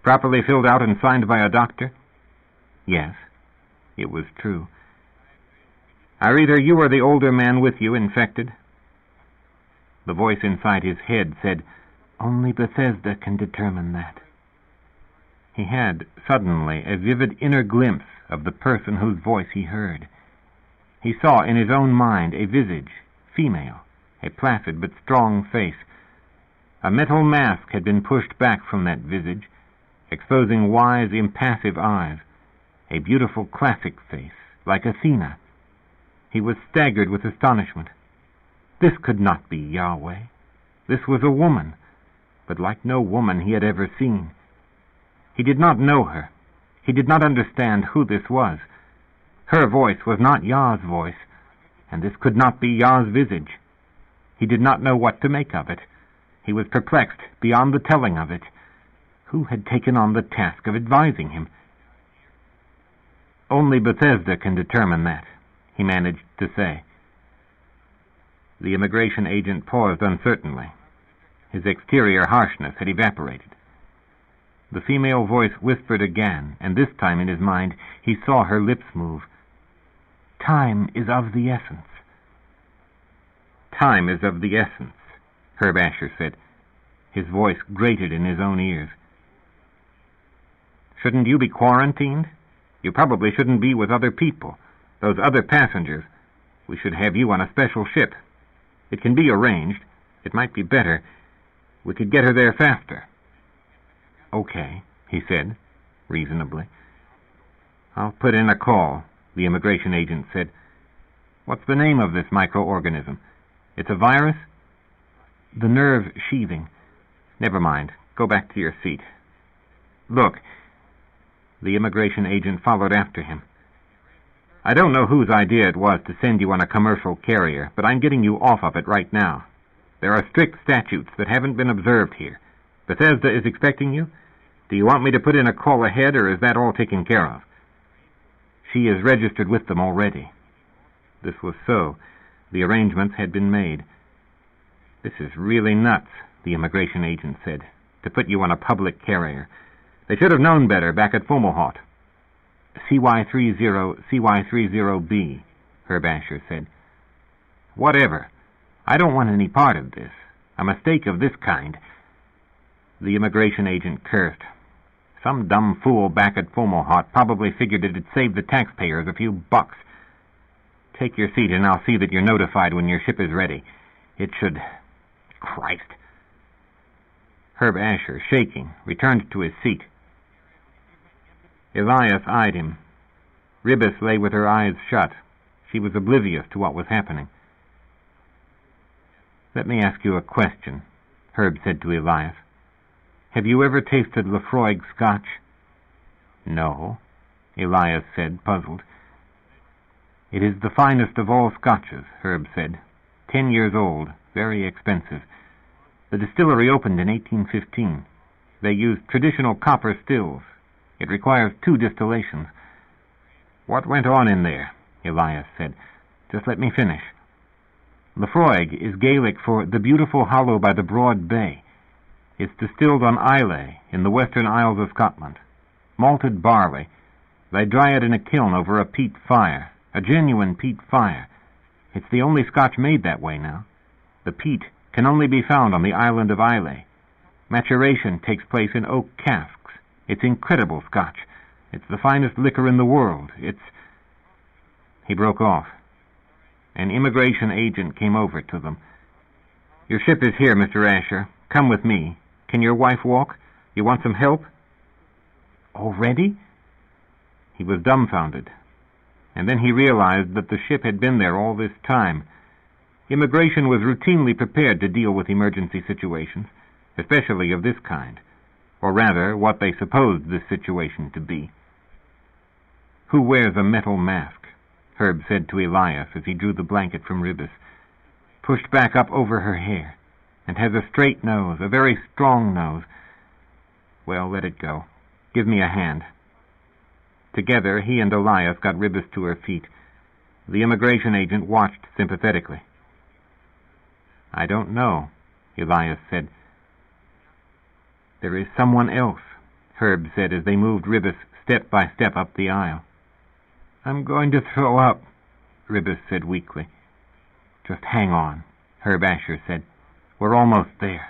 [SPEAKER 1] properly filled out and signed by a doctor?" Yes, it was true. "Are either you or the older man with you infected?" The voice inside his head said, "Only Bethesda can determine that." He had, suddenly, a vivid inner glimpse of the person whose voice he heard. He saw in his own mind a visage, female, a placid but strong face. A metal mask had been pushed back from that visage, exposing wise, impassive eyes, a beautiful classic face, like Athena. He was staggered with astonishment. This could not be Yahweh. This was a woman, but like no woman he had ever seen. He did not know her. He did not understand who this was. Her voice was not Yah's voice, and this could not be Yah's visage. He did not know what to make of it. He was perplexed beyond the telling of it. Who had taken on the task of advising him? "Only Bethesda can determine that," he managed to say. The immigration agent paused uncertainly. His exterior harshness had evaporated. The female voice whispered again, and this time in his mind he saw her lips move. "Time is of the essence." "Time is of the essence," Herb Asher said. His voice grated in his own ears. "Shouldn't you be quarantined? You probably shouldn't be with other people, those other passengers. We should have you on a special ship. It can be arranged. It might be better. We could get her there faster." "Okay," he said, reasonably. "I'll put in a call," the immigration agent said. "What's the name of this microorganism? It's a virus?" "The nerve sheathing." "Never mind. Go back to your seat. Look." The immigration agent followed after him. "I don't know whose idea it was to send you on a commercial carrier, but I'm getting you off of it right now. There are strict statutes that haven't been observed here. Bethesda is expecting you. Do you want me to put in a call ahead, or is that all taken care of?" "She is registered with them already." This was so. The arrangements had been made. "This is really nuts," the immigration agent said, "to put you on a public carrier. They should have known better back at Fomalhaut." CY30, CY30B, Herb Asher said. "Whatever. I don't want any part of this. A mistake of this kind." The immigration agent cursed. Some dumb fool back at Fomalhaut probably figured it'd save the taxpayers a few bucks. Take your seat, and I'll see that you're notified when your ship is ready. It should... Christ. Herb Asher, shaking, returned to his seat. Elias eyed him. Ribis lay with her eyes shut. She was oblivious to what was happening. "Let me ask you a question," Herb said to Elias. "Have you ever tasted Lefroy Scotch?" "No," Elias said, puzzled. "It is the finest of all Scotches," Herb said. 10 years old, very expensive. The distillery opened in 1815. They used traditional copper stills. It requires 2 distillations. "What went on in there?" Elias said. "Just let me finish. Lefroy is Gaelic for the beautiful hollow by the broad bay. It's distilled on Islay in the western Isles of Scotland. Malted barley. They dry it in a kiln over a peat fire, a genuine peat fire. It's the only Scotch made that way now. The peat can only be found on the island of Islay. Maturation takes place in oak casks. It's incredible Scotch. It's the finest liquor in the world. It's..." He broke off. An immigration agent came over to them. "Your ship is here, Mr. Asher. Come with me. Can your wife walk? You want some help?" "Already?" He was dumbfounded. And then he realized that the ship had been there all this time. Immigration was routinely prepared to deal with emergency situations, especially of this kind, or rather, what they supposed this situation to be. "Who wears a metal mask?" Herb said to Elias as he drew the blanket from Ribis, "pushed back up over her hair, and has a straight nose, a very strong nose. Well, let it go. Give me a hand." Together, he and Elias got Ribis to her feet. The immigration agent watched sympathetically. "I don't know," Elias said. "There is someone else," Herb said as they moved Ribis step by step up the aisle. "I'm going to throw up," Ribis said weakly. "Just hang on," Herb Asher said. "We're almost there."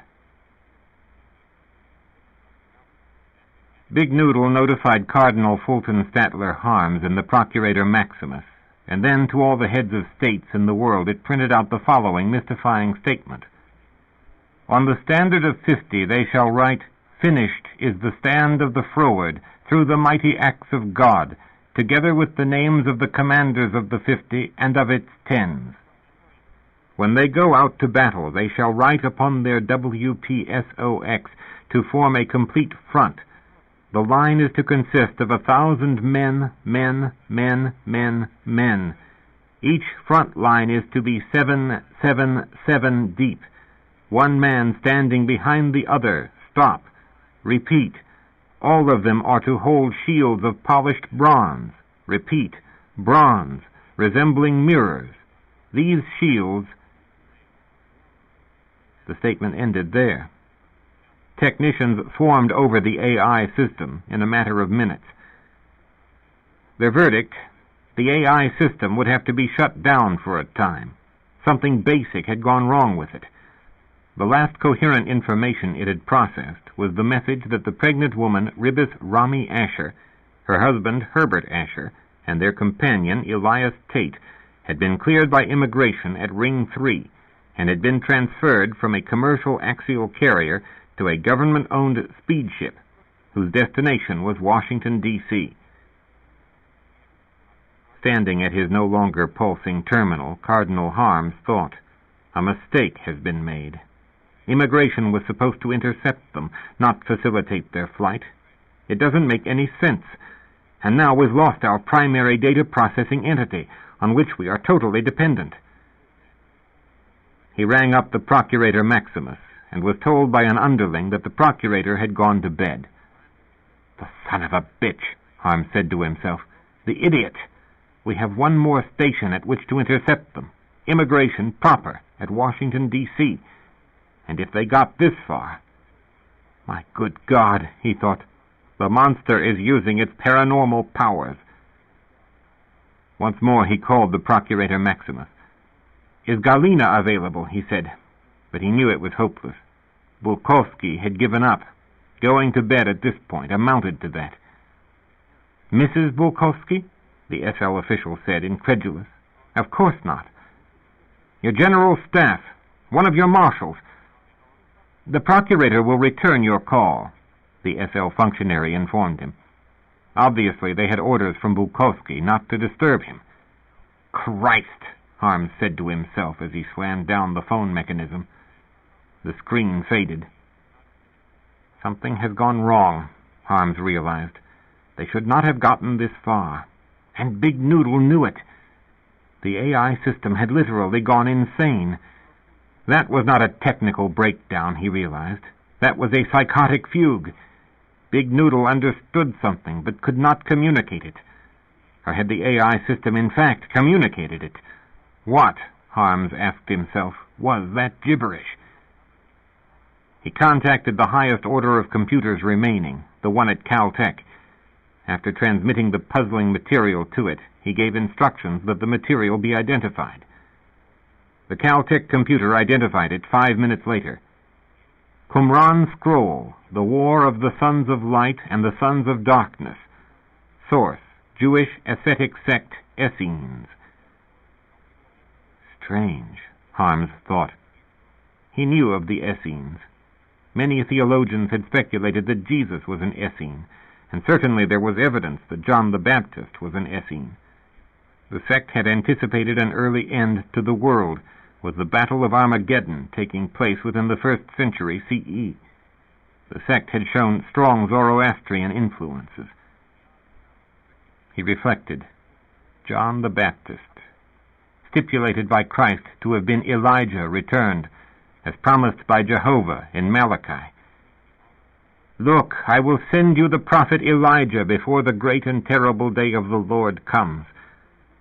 [SPEAKER 1] Big Noodle notified Cardinal Fulton Statler Harms and the Procurator Maximus, and then to all the heads of states in the world it printed out the following mystifying statement. "On the standard of 50 they shall write, 'Finished is the stand of the froward through the mighty acts of God, together with the names of the commanders of the 50 and of its tens. When they go out to battle, they shall write upon their WPSOX to form a complete front. The line is to consist of 1,000 men. Each front line is to be 7 deep. One man standing behind the other. Stop. Repeat. All of them are to hold shields of polished bronze. Repeat. Bronze, resembling mirrors. These shields..." The statement ended there. Technicians swarmed over the AI system in a matter of minutes. Their verdict: the AI system would have to be shut down for a time. Something basic had gone wrong with it. The last coherent information it had processed was the message that the pregnant woman, Ribis Rami Asher, her husband, Herbert Asher, and their companion, Elias Tate, had been cleared by immigration at Ring 3 and had been transferred from a commercial axial carrier to a government-owned speed ship, whose destination was Washington, D.C. Standing at his no longer pulsing terminal, Cardinal Harms thought, "A mistake has been made. Immigration was supposed to intercept them, not facilitate their flight. It doesn't make any sense. And now we've lost our primary data processing entity, on which we are totally dependent." He rang up the Procurator Maximus, and was told by an underling that the Procurator had gone to bed. "The son of a bitch," Harms said to himself. "The idiot! We have one more station at which to intercept them. Immigration proper at Washington, D.C. And if they got this far... My good God," he thought, "the monster is using its paranormal powers." Once more he called the Procurator Maximus. "Is Galina available?" he said, but he knew it was hopeless. Bulkowski had given up. Going to bed at this point amounted to that. "Mrs. Bulkowski?" the SL official said, incredulous. Of course not. Your general staff, one of your marshals. The procurator will return your call, the SL functionary informed him. Obviously, they had orders from Bukowski not to disturb him. Christ, Harms said to himself as he slammed down the phone mechanism. The screen faded. Something has gone wrong, Harms realized. They should not have gotten this far. And Big Noodle knew it. The AI system had literally gone insane. That was not a technical breakdown, he realized. That was a psychotic fugue. Big Noodle understood something, but could not communicate it. Or had the AI system in fact communicated it? What, Harms asked himself, was that gibberish? He contacted the highest order of computers remaining, the one at Caltech. After transmitting the puzzling material to it, he gave instructions that the material be identified. The Caltech computer identified it 5 minutes later. Qumran Scroll, The War of the Sons of Light and the Sons of Darkness. Source, Jewish ascetic sect Essenes. Strange, Harms thought. He knew of the Essenes. Many theologians had speculated that Jesus was an Essene, and certainly there was evidence that John the Baptist was an Essene. The sect had anticipated an early end to the world, with the Battle of Armageddon taking place within the 1st century CE. The sect had shown strong Zoroastrian influences. He reflected. John the Baptist, stipulated by Christ to have been Elijah returned, as promised by Jehovah in Malachi. Look, I will send you the prophet Elijah before the great and terrible day of the Lord comes.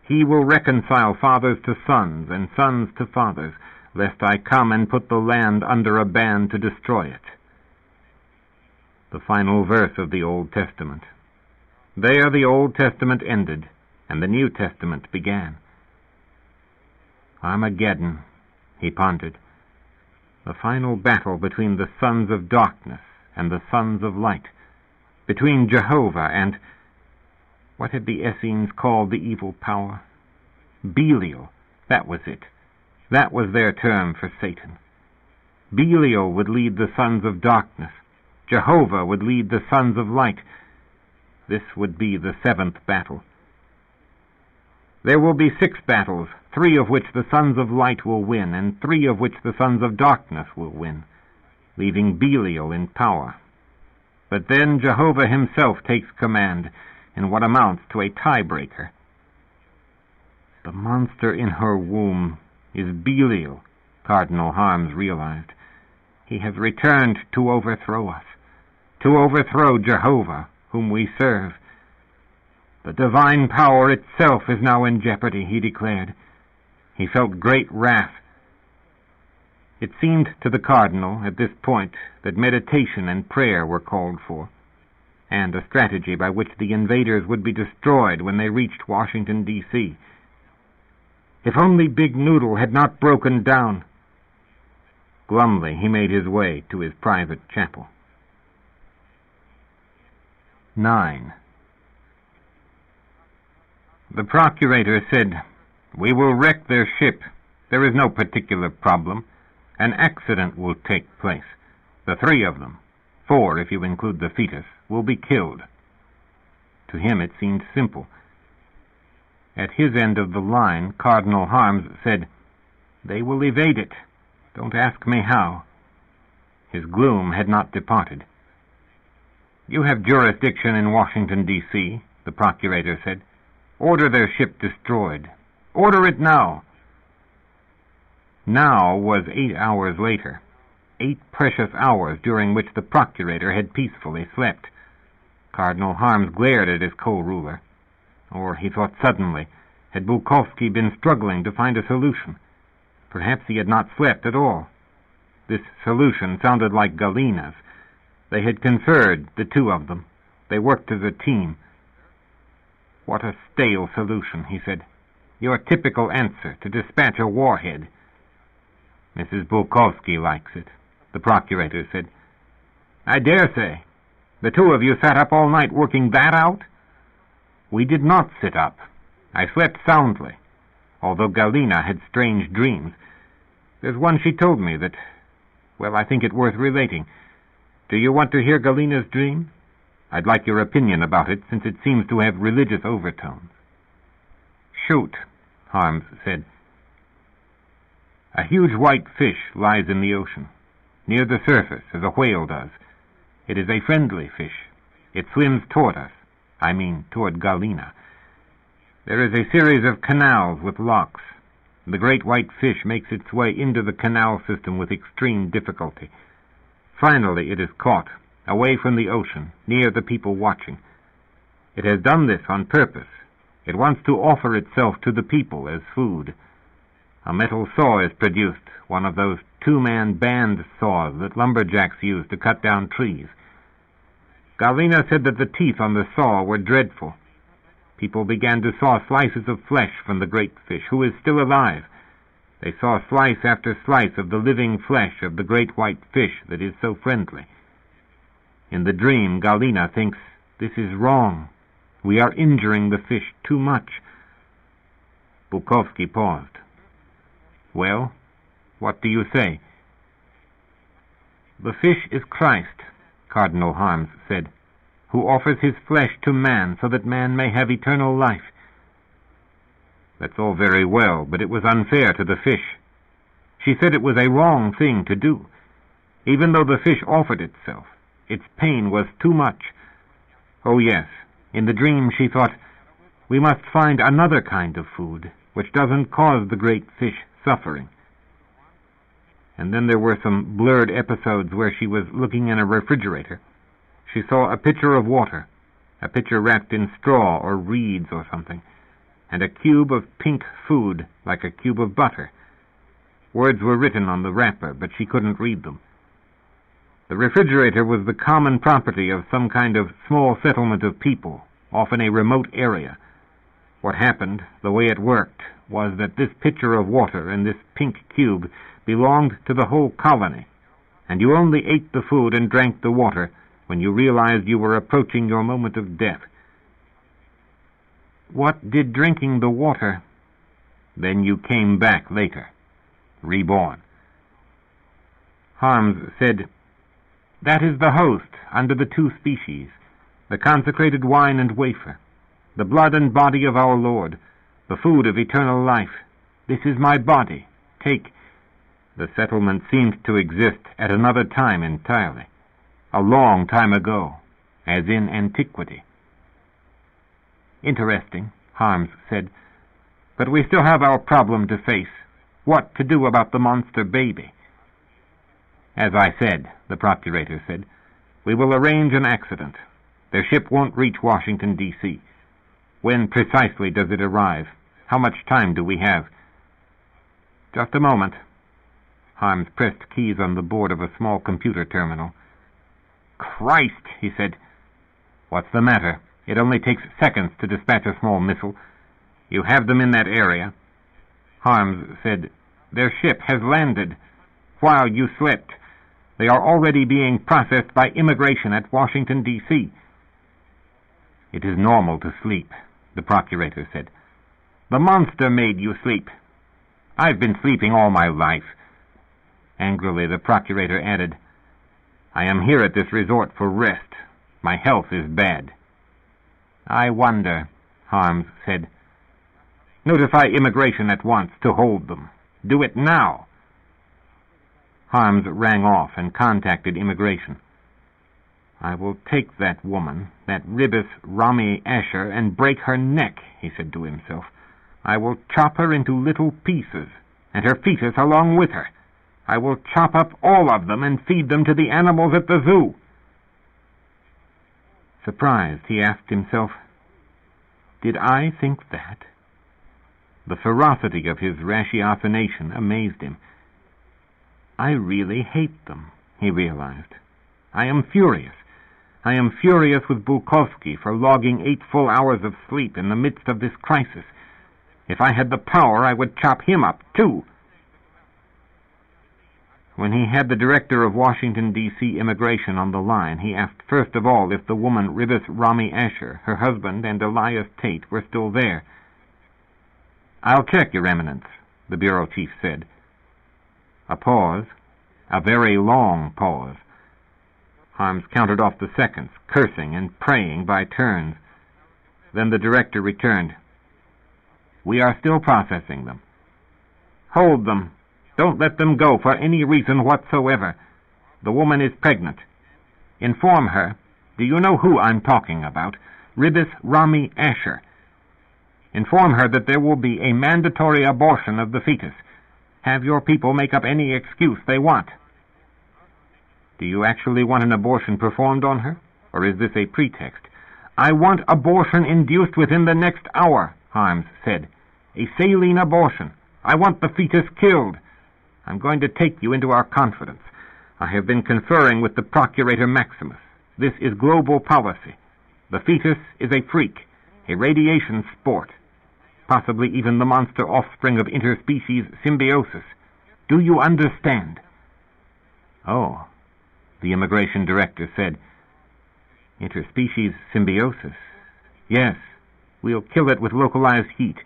[SPEAKER 1] He will reconcile fathers to sons and sons to fathers, lest I come and put the land under a ban to destroy it. The final verse of the Old Testament. There the Old Testament ended, and the New Testament began. Armageddon, he pondered. The final battle between the sons of darkness and the sons of light, between Jehovah and... What had the Essenes called the evil power? Belial, that was it. That was their term for Satan. Belial would lead the sons of darkness. Jehovah would lead the sons of light. This would be the 7th battle. There will be 6 battles, 3 of which the sons of light will win, and 3 of which the sons of darkness will win, leaving Belial in power. But then Jehovah himself takes command, in what amounts to a tiebreaker. The monster in her womb is Belial, Cardinal Harms realized. He has returned to overthrow us, to overthrow Jehovah, whom we serve. The divine power itself is now in jeopardy, he declared. He felt great wrath. It seemed to the Cardinal at this point that meditation and prayer were called for, and a strategy by which the invaders would be destroyed when they reached Washington, D.C. If only Big Noodle had not broken down. Glumly, he made his way to his private chapel. 9. The procurator said, "We will wreck their ship. There is no particular problem. An accident will take place. The 3 of them, 4 if you include the fetus, will be killed." To him it seemed simple. At his end of the line, Cardinal Harms said, "They will evade it. Don't ask me how." His gloom had not departed. "You have jurisdiction in Washington, D.C., the procurator said. "Order their ship destroyed. Order it now." Now was 8 hours later, 8 precious hours during which the procurator had peacefully slept. Cardinal Harms glared at his co-ruler. Or, he thought suddenly, had Bukowski been struggling to find a solution? Perhaps he had not slept at all. This solution sounded like Galina's. They had conferred, the 2 of them. They worked as a team. "What a stale solution," he said. "Your typical answer to dispatch a warhead." "Mrs. Bukowski likes it," the procurator said. "I dare say. The 2 of you sat up all night working that out?" "We did not sit up. I slept soundly. although Galina had strange dreams. There's one she told me that, well, I think it worth relating. Do you want to hear Galina's dream? I'd like your opinion about it, since it seems to have religious overtones. Shoot, Harms said. A huge white fish lies in the ocean, near the surface, as a whale does. It is a friendly fish. It swims toward us. I mean, toward Galina. There is a series of canals with locks. The great white fish makes its way into the canal system with extreme difficulty. Finally, it is caught, away from the ocean, near the people watching. It has done this on purpose. It wants to offer itself to the people as food. A metal saw is produced, one of those two-man band saws that lumberjacks use to cut down trees. Galina said that the teeth on the saw were dreadful. People began to saw slices of flesh from the great fish, who is still alive. They saw slice after slice of the living flesh of the great white fish that is so friendly. In the dream, Galina thinks, this is wrong. We are injuring the fish too much. Bukovsky paused. Well, what do you say? The fish is Christ, Cardinal Harms said, who offers his flesh to man so that man may have eternal life. That's all very well, but it was unfair to the fish. She said it was a wrong thing to do. Even though the fish offered itself, its pain was too much. Oh yes, in the dream she thought, we must find another kind of food, which doesn't cause the great fish suffering. And then there were some blurred episodes where she was looking in a refrigerator. She saw a pitcher of water, a pitcher wrapped in straw or reeds or something, and a cube of pink food like a cube of butter. Words were written on the wrapper, but she couldn't read them. The refrigerator was the common property of some kind of small settlement of people, off in a remote area. What happened, the way it worked, was that this pitcher of water and this pink cube belonged to the whole colony, and you only ate the food and drank the water when you realized you were approaching your moment of death. What did drinking the water? Then you came back later, reborn. Harms said, that is the host under the two species, the consecrated wine and wafer, the blood and body of our Lord, the food of eternal life. This is my body. Take. The settlement seemed to exist at another time entirely, a long time ago, as in antiquity. Interesting, Harms said, but we still have our problem to face. What to do about the monster baby? As I said, the procurator said, we will arrange an accident. Their ship won't reach Washington, D.C. When precisely does it arrive? How much time do we have? Just a moment. Harms pressed keys on the board of a small computer terminal. Christ, he said. What's the matter? It only takes seconds to dispatch a small missile. You have them in that area. Harms said, their ship has landed. While you slept. They are already being processed by immigration at Washington, D.C. It is normal to sleep, the procurator said. The monster made you sleep. I've been sleeping all my life. Angrily, the procurator added, I am here at this resort for rest. My health is bad. I wonder, Harms said. Notify immigration at once to hold them. Do it now. Harms rang off and contacted immigration. I will take that woman, that Ribis Rami Asher, and break her neck, he said to himself. I will chop her into little pieces, and her fetus along with her. I will chop up all of them and feed them to the animals at the zoo. Surprised, he asked himself, did I think that? The ferocity of his ratiocination amazed him. I really hate them, he realized. I am furious. I am furious with Bukovsky for logging 8 full hours of sleep in the midst of this crisis. If I had the power, I would chop him up, too. When he had the director of Washington, D.C. immigration on the line, he asked first of all if the woman Ribis Rami Asher, her husband, and Elias Tate were still there. "I'll check, Your Eminence," the bureau chief said. A pause, a very long pause. Harms counted off the seconds, cursing and praying by turns. Then the director returned. "We are still processing them." "Hold them. Don't let them go for any reason whatsoever. The woman is pregnant. Inform her. Do you know who I'm talking about? Ribis Rami Asher. Inform her that there will be a mandatory abortion of the fetus. Have your people make up any excuse they want." "Do you actually want an abortion performed on her, or is this a pretext?" "I want abortion induced within the next hour," Harms said. "A saline abortion. I want the fetus killed. I'm going to take you into our confidence. I have been conferring with the Procurator Maximus. This is global policy. The fetus is a freak, a radiation sport, possibly even the monster offspring of interspecies symbiosis. Do you understand?" "Oh," the immigration director said. "Interspecies symbiosis. Yes, we'll kill it with localized heat.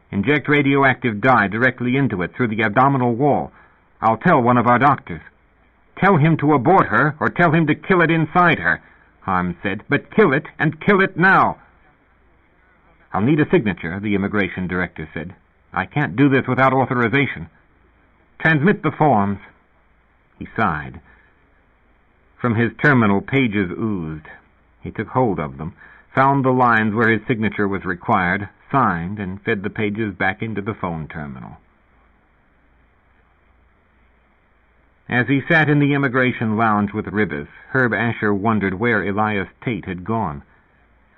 [SPEAKER 1] Inject radioactive dye directly into it through the abdominal wall. I'll tell one of our doctors." "Tell him to abort her, or tell him to kill it inside her," Harms said. "But kill it, and kill it now." "I'll need a signature," the immigration director said. "I can't do this without authorization." "Transmit the forms." He sighed. From his terminal, pages oozed. He took hold of them, found the lines where his signature was required, signed, and fed the pages back into the phone terminal. As he sat in the immigration lounge with Ribis, Herb Asher wondered where Elias Tate had gone.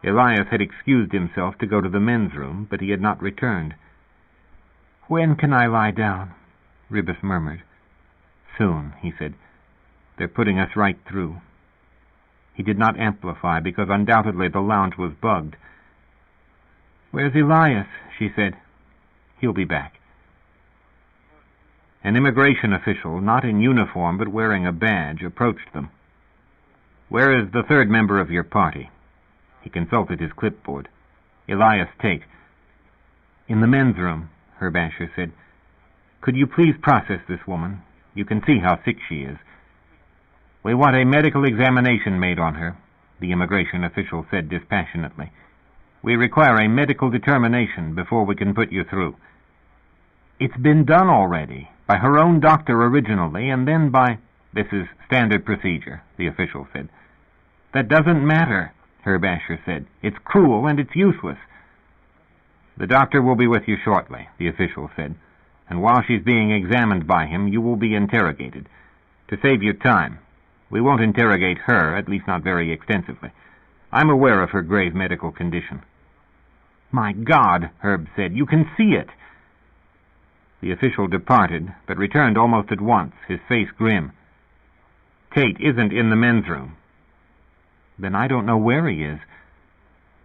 [SPEAKER 1] Elias had excused himself to go to the men's room, but he had not returned. "When can I lie down?" Ribis murmured. "Soon," he said. "They're putting us right through." He did not amplify, because undoubtedly the lounge was bugged. "Where's Elias?" she said. "He'll be back." An immigration official, not in uniform but wearing a badge, approached them. "Where is the third member of your party?" He consulted his clipboard. "Elias Tate." "In the men's room," Herb Asher said. "Could you please process this woman? You can see how sick she is." "We want a medical examination made on her," the immigration official said dispassionately. "We require a medical determination before we can put you through." "It's been done already, by her own doctor originally, and then by—" "This is standard procedure," the official said. "That doesn't matter," Herb Asher said. "It's cruel and it's useless." "The doctor will be with you shortly," the official said, "and while she's being examined by him, you will be interrogated. To save you time, we won't interrogate her, at least not very extensively. I'm aware of her grave medical condition." "My God," Herb said, "you can see it." The official departed, but returned almost at once, his face grim. "Tate isn't in the men's room." "Then I don't know where he is."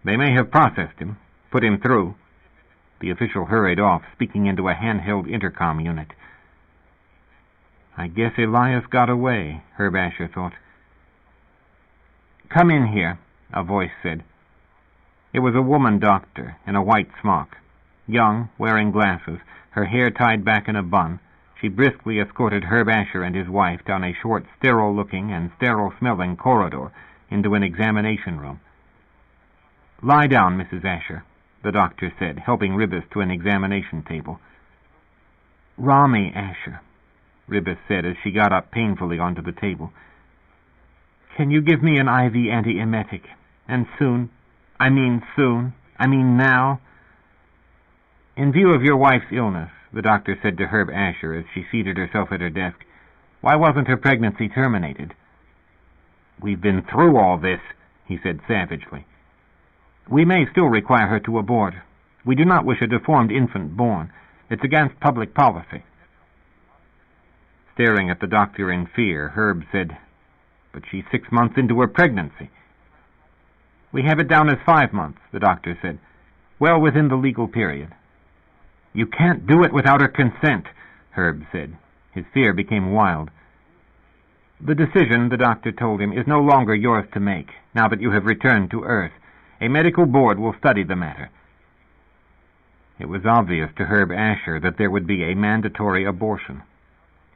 [SPEAKER 1] "They may have processed him, put him through." The official hurried off, speaking into a handheld intercom unit. "I guess Elias got away," Herb Asher thought. "Come in here," a voice said. It was a woman doctor in a white smock. Young, wearing glasses, her hair tied back in a bun, she briskly escorted Herb Asher and his wife down a short, sterile-looking and sterile-smelling corridor into an examination room. "Lie down, Mrs. Asher," the doctor said, helping Ribis to an examination table. "Rami Asher," Ribis said as she got up painfully onto the table. "Can you give me an IV antiemetic? And soon? I mean now?" "In view of your wife's illness," the doctor said to Herb Asher as she seated herself at her desk, "why wasn't her pregnancy terminated?" "We've been through all this," he said savagely. "We may still require her to abort. We do not wish a deformed infant born. It's against public policy." Staring at the doctor in fear, Herb said, "But she's 6 months into her pregnancy." "We have it down as 5 months," the doctor said. "Well within the legal period." "You can't do it without her consent," Herb said. His fear became wild. "The decision," the doctor told him, "is no longer yours to make, now that you have returned to Earth. A medical board will study the matter." It was obvious to Herb Asher that there would be a mandatory abortion.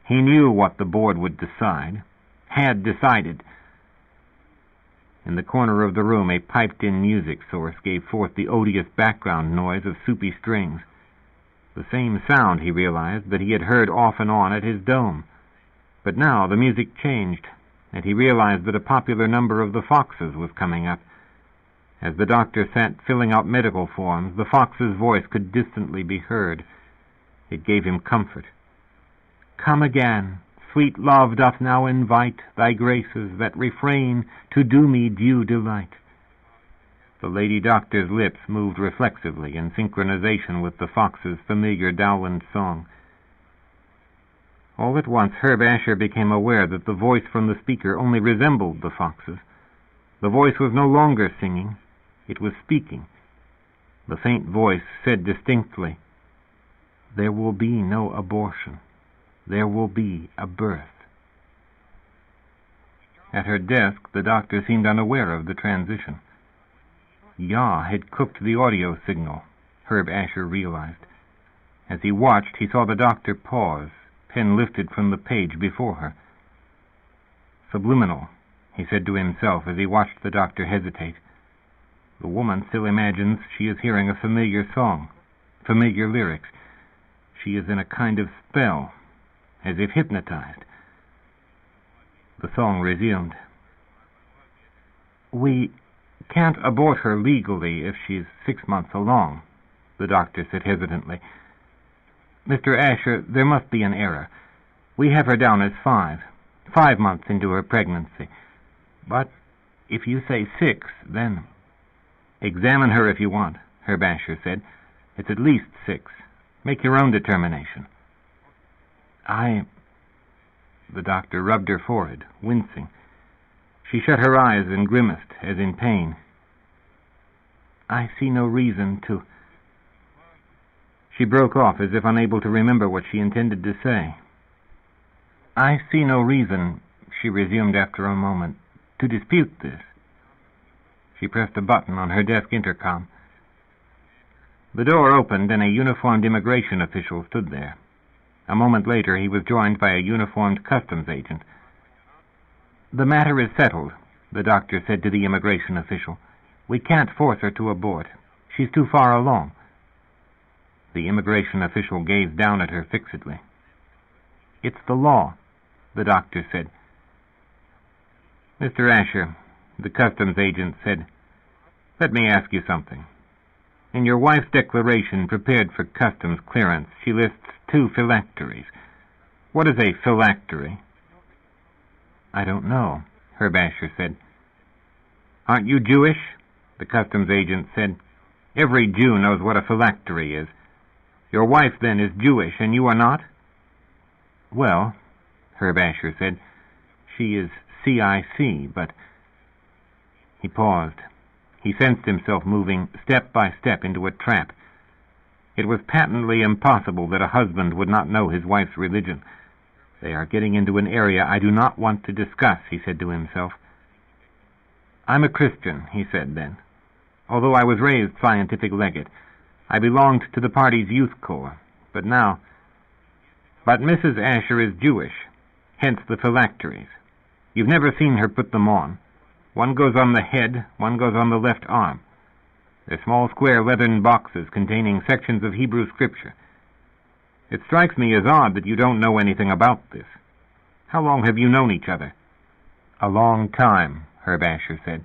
[SPEAKER 1] He knew what the board would decide, had decided. In the corner of the room, a piped-in music source gave forth the odious background noise of soupy strings. The same sound, he realized, that he had heard off and on at his dome. But now the music changed, and he realized that a popular number of the Foxes was coming up. As the doctor sat filling out medical forms, the Fox's voice could distantly be heard. It gave him comfort. "Come again. Sweet love doth now invite thy graces that refrain to do me due delight." The lady doctor's lips moved reflexively in synchronization with the Fox's familiar Dowland song. All at once Herb Asher became aware that the voice from the speaker only resembled the Fox's. The voice was no longer singing. It was speaking. The faint voice said distinctly, "There will be no abortion. There will be a birth." At her desk, the doctor seemed unaware of the transition. Yah had cooked the audio signal, Herb Asher realized. As he watched, he saw the doctor pause, pen lifted from the page before her. "Subliminal," he said to himself as he watched the doctor hesitate. The woman still imagines she is hearing a familiar song, familiar lyrics. She is in a kind of spell, as if hypnotized. The song resumed. "We can't abort her legally if she's 6 months along," the doctor said hesitantly. "Mr. Asher, there must be an error. We have her down as 5 months into her pregnancy. But if you say 6, then—" "Examine her if you want," Herb Asher said. "It's at least 6. Make your own determination." The doctor rubbed her forehead, wincing. She shut her eyes and grimaced, as in pain. "I see no reason to—" She broke off as if unable to remember what she intended to say. "I see no reason," she resumed after a moment, "to dispute this." She pressed a button on her desk intercom. The door opened and a uniformed immigration official stood there. A moment later he was joined by a uniformed customs agent. "The matter is settled," the doctor said to the immigration official. "We can't force her to abort. She's too far along." The immigration official gazed down at her fixedly. "It's the law," the doctor said. "Mr. Asher," the customs agent said, "let me ask you something. In your wife's declaration prepared for customs clearance, she lists 2 phylacteries. What is a phylactery?" "I don't know," Herb Asher said. "Aren't you Jewish?" the customs agent said. "Every Jew knows what a phylactery is. Your wife, then, is Jewish, and you are not?" "Well," Herb Asher said, "she is CIC, but—" He paused. He sensed himself moving step by step into a trap. It was patently impossible that a husband would not know his wife's religion. "They are getting into an area I do not want to discuss," he said to himself. "I'm a Christian," he said then. "Although I was raised scientific legate, I belonged to the party's youth corps, but now—" "But Mrs. Asher is Jewish, hence the phylacteries. You've never seen her put them on. One goes on the head, one goes on the left arm. They're small square leathern boxes containing sections of Hebrew scripture. It strikes me as odd that you don't know anything about this. How long have you known each other?" "A long time," Herb Asher said.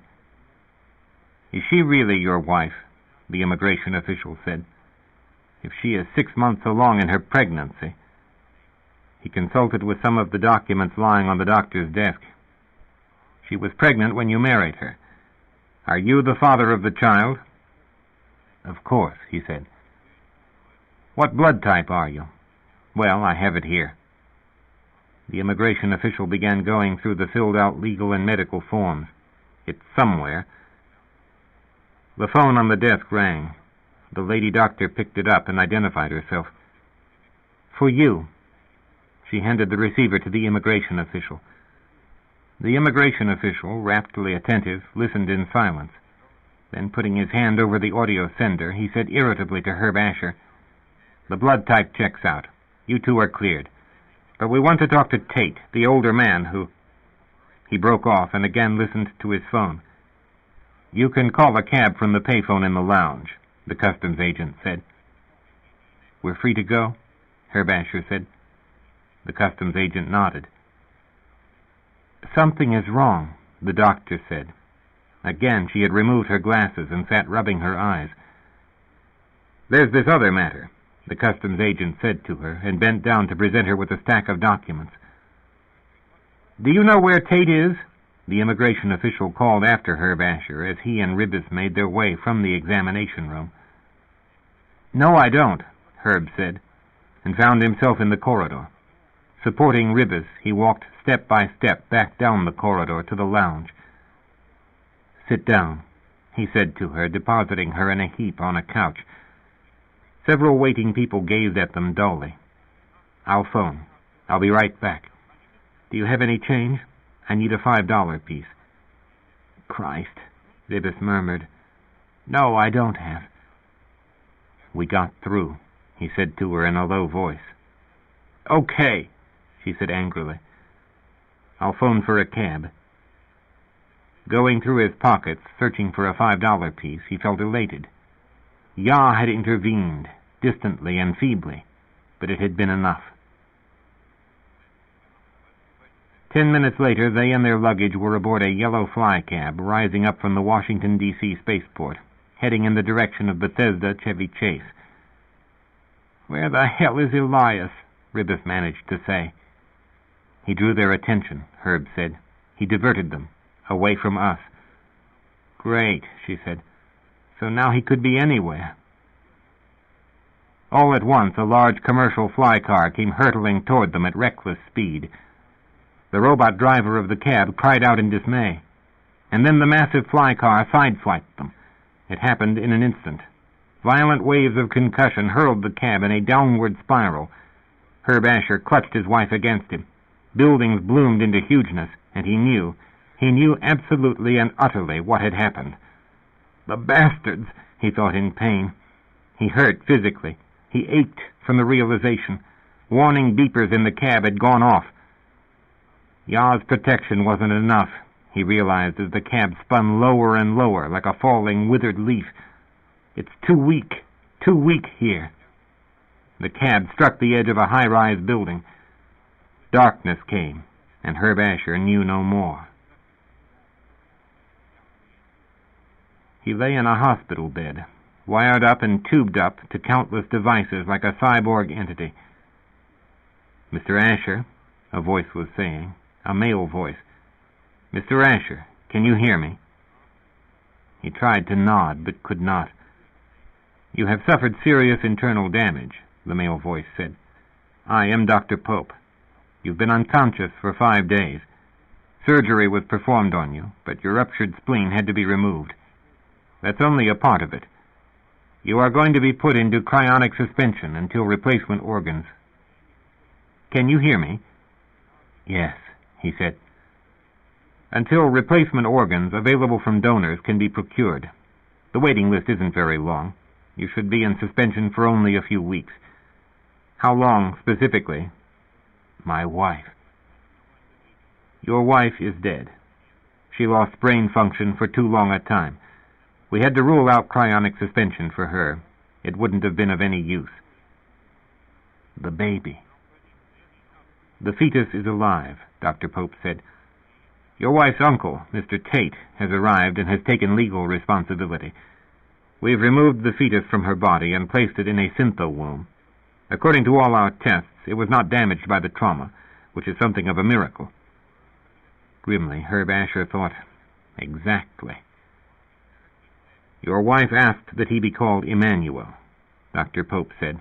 [SPEAKER 1] "Is she really your wife?" the immigration official said. "If she is 6 months along in her pregnancy—" He consulted with some of the documents lying on the doctor's desk. "She was pregnant when you married her. Are you the father of the child?" "Of course," he said. "What blood type are you?" "Well, I have it here." The immigration official began going through the filled-out legal and medical forms. "It's somewhere." The phone on the desk rang. The lady doctor picked it up and identified herself. "For you." She handed the receiver to the immigration official. The immigration official, raptly attentive, listened in silence. Then, putting his hand over the audio sender, he said irritably to Herb Asher, The blood type checks out. You two are cleared. But we want to talk to Tate, the older man who... He broke off and again listened to his phone. You can call a cab from the payphone in the lounge, the customs agent said. We're free to go? Herb Asher said. The customs agent nodded. Something is wrong, the doctor said. Again she had removed her glasses and sat rubbing her eyes. There's this other matter, the customs agent said to her, and bent down to present her with a stack of documents. Do you know where Tate is? The immigration official called after Herb Asher as he and Ribbis made their way from the examination room. No, I don't, Herb said, and found himself in the corridor. Supporting Ribbis, he walked step by step back down the corridor to the lounge. Sit down, he said to her, depositing her in a heap on a couch. Several waiting people gazed at them dully. I'll phone. I'll be right back. Do you have any change? I need a $5 piece. Christ, Ribbis murmured. No, I don't have. We got through, he said to her in a low voice. Okay, she said angrily. I'll phone for a cab. Going through his pockets, searching for a $5 piece, he felt elated. Yah had intervened, distantly and feebly, but it had been enough. 10 minutes later, they and their luggage were aboard a yellow fly cab rising up from the Washington, D.C. spaceport, heading in the direction of Bethesda Chevy Chase. Where the hell is Elias? Ribbis managed to say. He drew their attention, Herb said. He diverted them, away from us. Great, she said. So now he could be anywhere. All at once, a large commercial fly car came hurtling toward them at reckless speed. The robot driver of the cab cried out in dismay, and then the massive fly car sideswiped them. It happened in an instant. Violent waves of concussion hurled the cab in a downward spiral. Herb Asher clutched his wife against him. Buildings bloomed into hugeness, and he knew absolutely and utterly what had happened. The bastards, he thought in pain. He hurt physically. He ached from the realization. Warning beepers in the cab had gone off. Yah's protection wasn't enough, he realized as the cab spun lower and lower like a falling, withered leaf. It's too weak here. The cab struck the edge of a high-rise building. Darkness came, and Herb Asher knew no more. He lay in a hospital bed, wired up and tubed up to countless devices like a cyborg entity. Mr. Asher, a voice was saying, a male voice. Mr. Asher, can you hear me? He tried to nod, but could not. You have suffered serious internal damage, the male voice said. I am Dr. Pope. You've been unconscious for 5 days. Surgery was performed on you, but your ruptured spleen had to be removed. That's only a part of it. You are going to be put into cryonic suspension until replacement organs. Can you hear me? Yes, he said. Until replacement organs available from donors can be procured. The waiting list isn't very long. You should be in suspension for only a few weeks. How long, specifically? My wife. Your wife is dead. She lost brain function for too long a time. We had to rule out cryonic suspension for her. It wouldn't have been of any use. The baby. The fetus is alive, Dr. Pope said. Your wife's uncle, Mr. Tate, has arrived and has taken legal responsibility. We've removed the fetus from her body and placed it in a syntho-womb. According to all our tests, it was not damaged by the trauma, which is something of a miracle. Grimly, Herb Asher thought, exactly. Your wife asked that he be called Emmanuel, Dr. Pope said.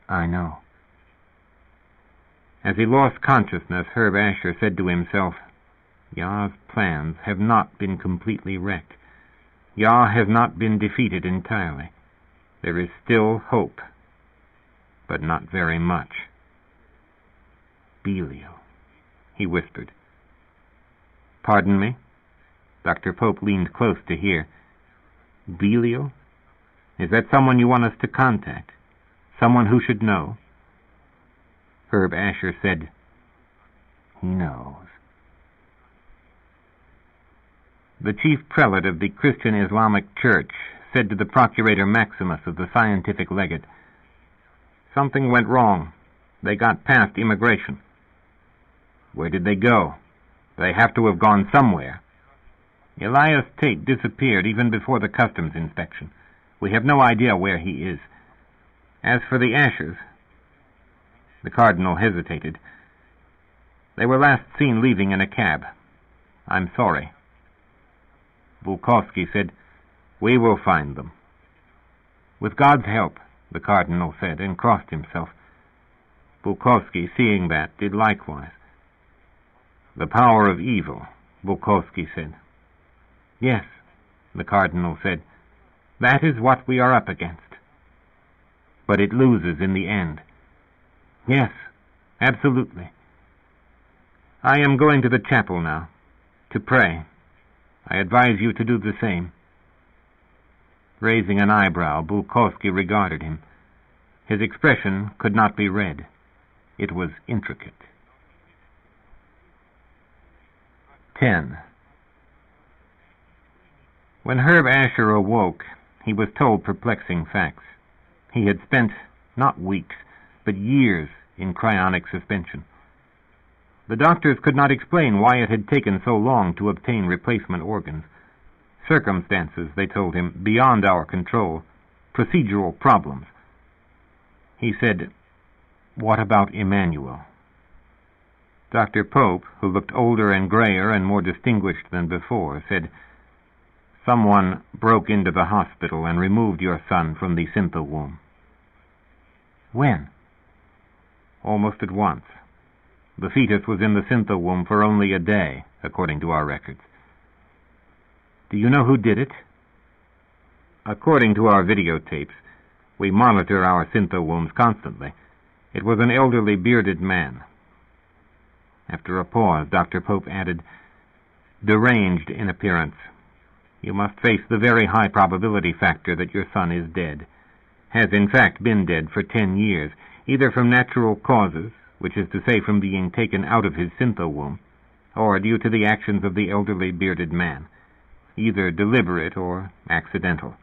[SPEAKER 1] I know. As he lost consciousness, Herb Asher said to himself, Yah's plans have not been completely wrecked. Yah has not been defeated entirely. There is still hope, but not very much. Belial, he whispered. Pardon me? Dr. Pope leaned close to hear. Belial? Is that someone you want us to contact? Someone who should know? Herb Asher said, "He knows." The chief prelate of the Christian Islamic Church said to the Procurator Maximus of the Scientific Legate, "Something went wrong. They got past immigration." "Where did they go? They have to have gone somewhere." "Elias Tate disappeared even before the customs inspection. We have no idea where he is. As for the Ashers," the cardinal hesitated, "they were last seen leaving in a cab. I'm sorry." Bulkowski said, "We will find them." "With God's help," the cardinal said, and crossed himself. Bulkowski, seeing that, did likewise. "The power of evil," Bulkowski said. "Yes," the cardinal said, "that is what we are up against." "But it loses in the end." "Yes, absolutely." "I am going to the chapel now, to pray. I advise you to do the same." Raising an eyebrow, Bulkowski regarded him. His expression could not be read. It was intricate. 10. When Herb Asher awoke, he was told perplexing facts. He had spent not weeks, but years in cryonic suspension. The doctors could not explain why it had taken so long to obtain replacement organs. Circumstances, they told him, beyond our control. Procedural problems. He said, "What about Emmanuel?" Dr. Pope, who looked older and grayer and more distinguished than before, said, "Someone broke into the hospital and removed your son from the Syntha womb." "When?" "Almost at once. The fetus was in the Syntha womb for only a day, according to our records." "Do you know who did it?" "According to our videotapes, we monitor our Syntha wombs constantly. It was an elderly bearded man." After a pause, Dr. Pope added, "Deranged in appearance. You must face the very high probability factor that your son is dead. Has in fact been dead for 10 years, either from natural causes, which is to say from being taken out of his Syntha womb, or due to the actions of the elderly bearded man, either deliberate or accidental.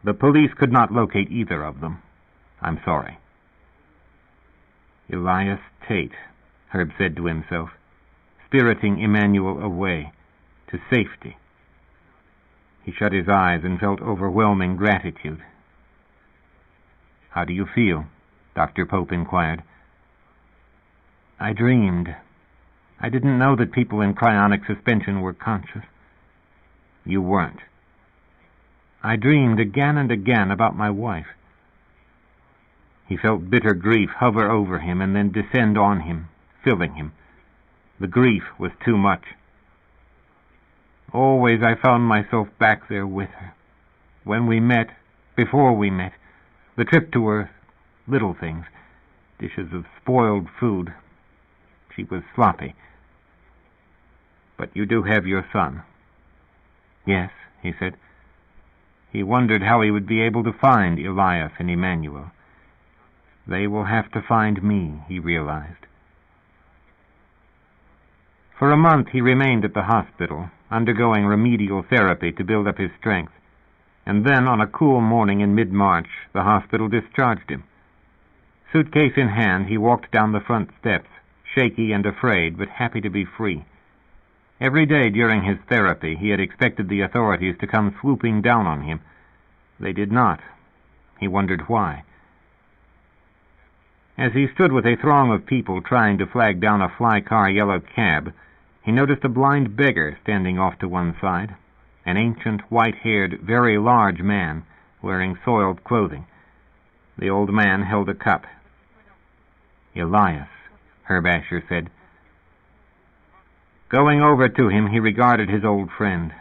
[SPEAKER 1] The police could not locate either of them. I'm sorry." "Elias Tate," Herb said to himself, "spiriting Emmanuel away, to safety." He shut his eyes and felt overwhelming gratitude. "How do you feel?" Dr. Pope inquired. "I dreamed. I didn't know that people in cryonic suspension were conscious." "You weren't." "I dreamed again and again about my wife." He felt bitter grief hover over him and then descend on him, filling him. The grief was too much. "Always I found myself back there with her. When we met, before we met, the trip to Earth, little things, dishes of spoiled food. She was sloppy." "But you do have your son." "Yes," he said. He wondered how he would be able to find Elias and Emmanuel. They will have to find me, he realized. For a month he remained at the hospital, undergoing remedial therapy to build up his strength, and then on a cool morning in mid-March the hospital discharged him. Suitcase in hand, he walked down the front steps, shaky and afraid, but happy to be free. Every day during his therapy he had expected the authorities to come swooping down on him. They did not. He wondered why. As he stood with a throng of people trying to flag down a fly-car yellow cab, he noticed a blind beggar standing off to one side, an ancient, white-haired, very large man wearing soiled clothing. The old man held a cup. "Elias," Herb Asher said. Going over to him, he regarded his old friend.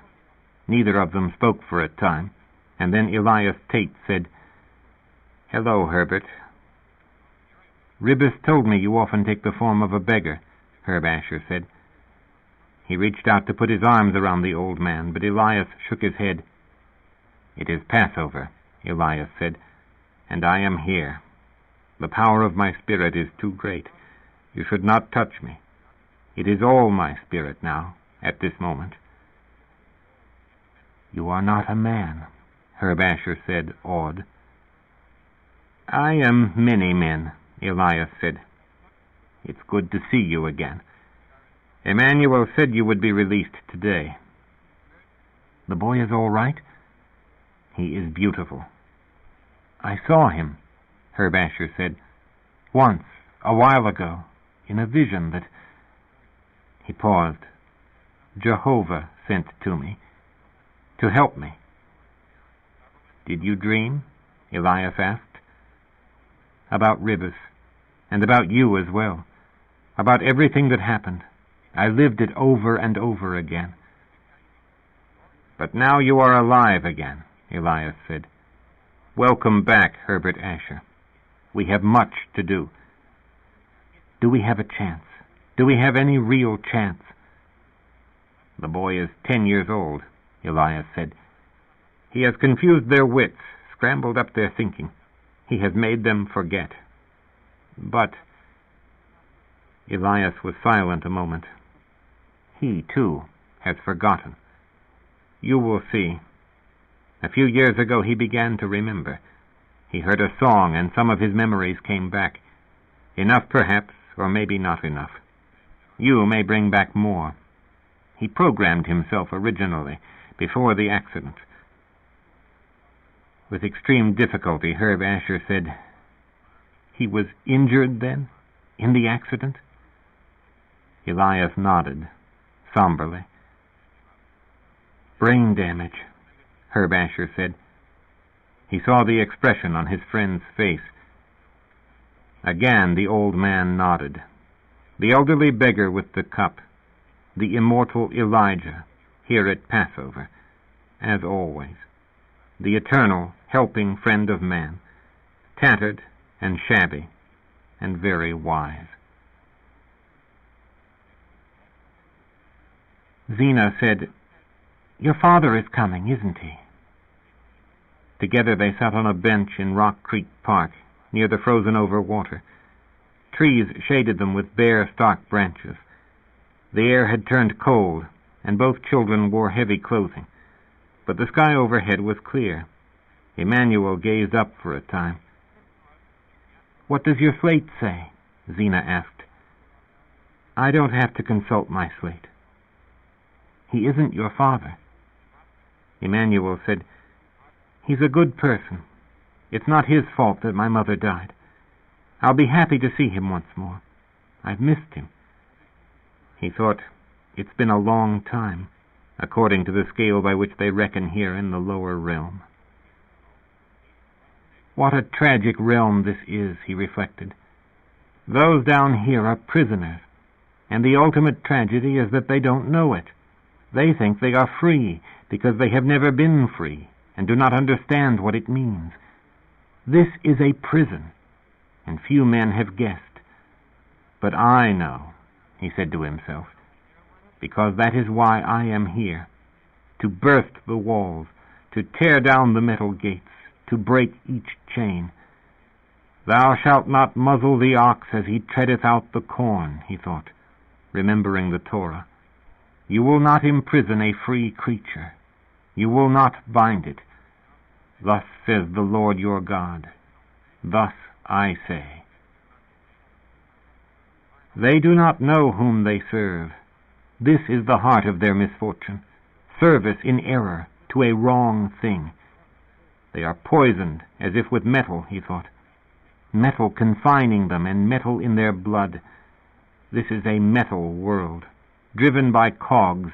[SPEAKER 1] Neither of them spoke for a time, and then Elias Tate said, "Hello, Herbert." "Ribbis told me you often take the form of a beggar," Herb Asher said. He reached out to put his arms around the old man, but Elias shook his head. "It is Passover," Elias said. and I am here. The power of my spirit is too great. You should not touch me. It is all my spirit now, at this moment." "You are not a man," Herb Asher said, awed. "I am many men," Elias said. "It's good to see you again. Emmanuel said you would be released today." "The boy is all right?" "He is beautiful." "I saw him," Herb Asher said, "once, a while ago, in a vision that—" He paused. "Jehovah sent to me, to help me." "Did you dream?" Elias asked. "About Ribis, and about you as well, about everything that happened. I lived it over and over again." "But now you are alive again," Elias said. "Welcome back, Herbert Asher. We have much to do." "Do we have a chance? Do we have any real chance?" "The boy is 10 years old," Elias said. "He has confused their wits, scrambled up their thinking. He has made them forget. But—" Elias was silent a moment. "He, too, has forgotten. You will see. A few years ago he began to remember. He heard a song, and some of his memories came back. Enough, perhaps, or maybe not enough. You may bring back more. He programmed himself originally, before the accident." With extreme difficulty, Herb Asher said, "He was injured, then, in the accident?" Elias nodded, somberly. "Brain damage," Herb Asher said. He saw the expression on his friend's face. Again the old man nodded. The elderly beggar with the cup, the immortal Elijah, here at Passover, as always. The eternal, helping friend of man, tattered and shabby and very wise. Zena said, "Your father is coming, isn't he?" Together they sat on a bench in Rock Creek Park, near the frozen-over water. Trees shaded them with bare, stark branches. The air had turned cold, and both children wore heavy clothing. But the sky overhead was clear. Emmanuel gazed up for a time. "What does your slate say?" Zena asked. "I don't have to consult my slate." "He isn't your father." Emmanuel said, "He's a good person. It's not his fault that my mother died. I'll be happy to see him once more. I've missed him." He thought, it's been a long time, according to the scale by which they reckon here in the lower realm. What a tragic realm this is, he reflected. Those down here are prisoners, and the ultimate tragedy is that they don't know it. They think they are free because they have never been free and do not understand what it means. This is a prison, and few men have guessed. But I know, he said to himself, because that is why I am here, to burst the walls, to tear down the metal gates, to break each chain. Thou shalt not muzzle the ox as he treadeth out the corn, he thought, remembering the Torah. You will not imprison a free creature. You will not bind it. Thus says the Lord your God. Thus I say. They do not know whom they serve. This is the heart of their misfortune, service in error to a wrong thing. They are poisoned as if with metal, he thought, metal confining them and metal in their blood. This is a metal world, driven by cogs,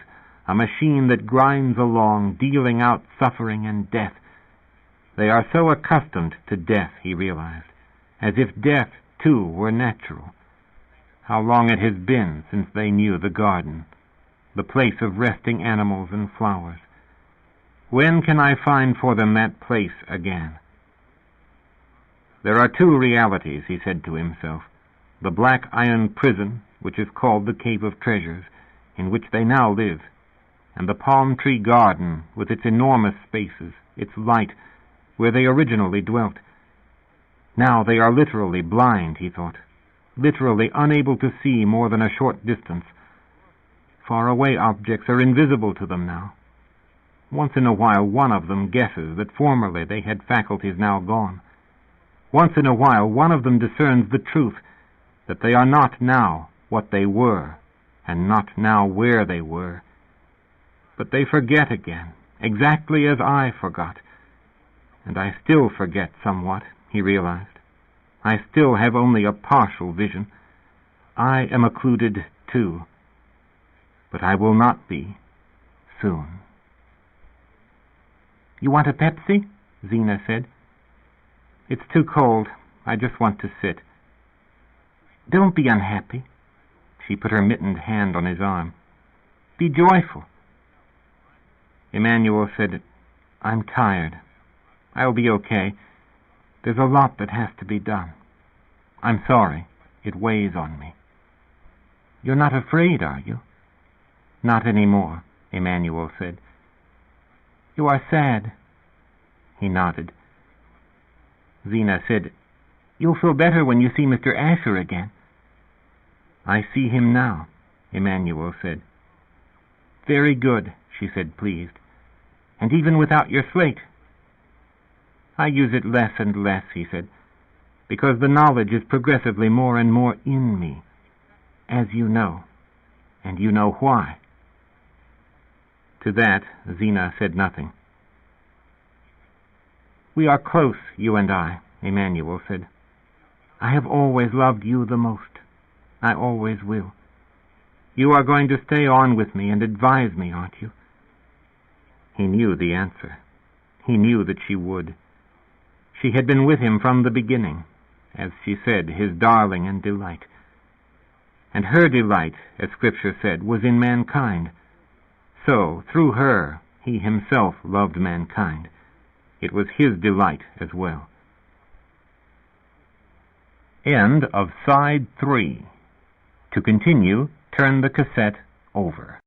[SPEAKER 1] a machine that grinds along, dealing out suffering and death. They are so accustomed to death, he realized, as if death, too, were natural. How long it has been since they knew the garden, the place of resting animals and flowers. When can I find for them that place again? There are two realities, he said to himself, the black iron prison, which is called the Cave of Treasures, in which they now live, and the palm tree garden with its enormous spaces, its light, where they originally dwelt. Now they are literally blind, he thought, literally unable to see more than a short distance. Far-away objects are invisible to them now. Once in a while one of them guesses that formerly they had faculties now gone. Once in a while one of them discerns the truth, that they are not now what they were, and not now where they were. But they forget again, exactly as I forgot. And I still forget somewhat, he realized. I still have only a partial vision. I am occluded too. But I will not be soon. "You want a Pepsi?" Zena said. "It's too cold. I just want to sit." "Don't be unhappy." She put her mittened hand on his arm. "Be joyful." Emmanuel said, "I'm tired. I'll be okay. There's a lot that has to be done. I'm sorry. It weighs on me." "You're not afraid, are you?" "Not anymore," Emmanuel said. "You are sad." He nodded. Zena said, "You'll feel better when you see Mr. Asher again." "I see him now," Emmanuel said. "Very good," she said, pleased. "And even without your slate?" "I use it less and less," he said, "because the knowledge is progressively more and more in me, as you know, and you know why." To that, Zena said nothing. "We are close, you and I," Emmanuel said. "I have always loved you the most. I always will. You are going to stay on with me and advise me, aren't you?" He knew the answer. He knew that she would. She had been with him from the beginning, as she said, his darling and delight. And her delight, as Scripture said, was in mankind. So, through her, he himself loved mankind. It was his delight as well. End of Side 3. To continue, turn the cassette over.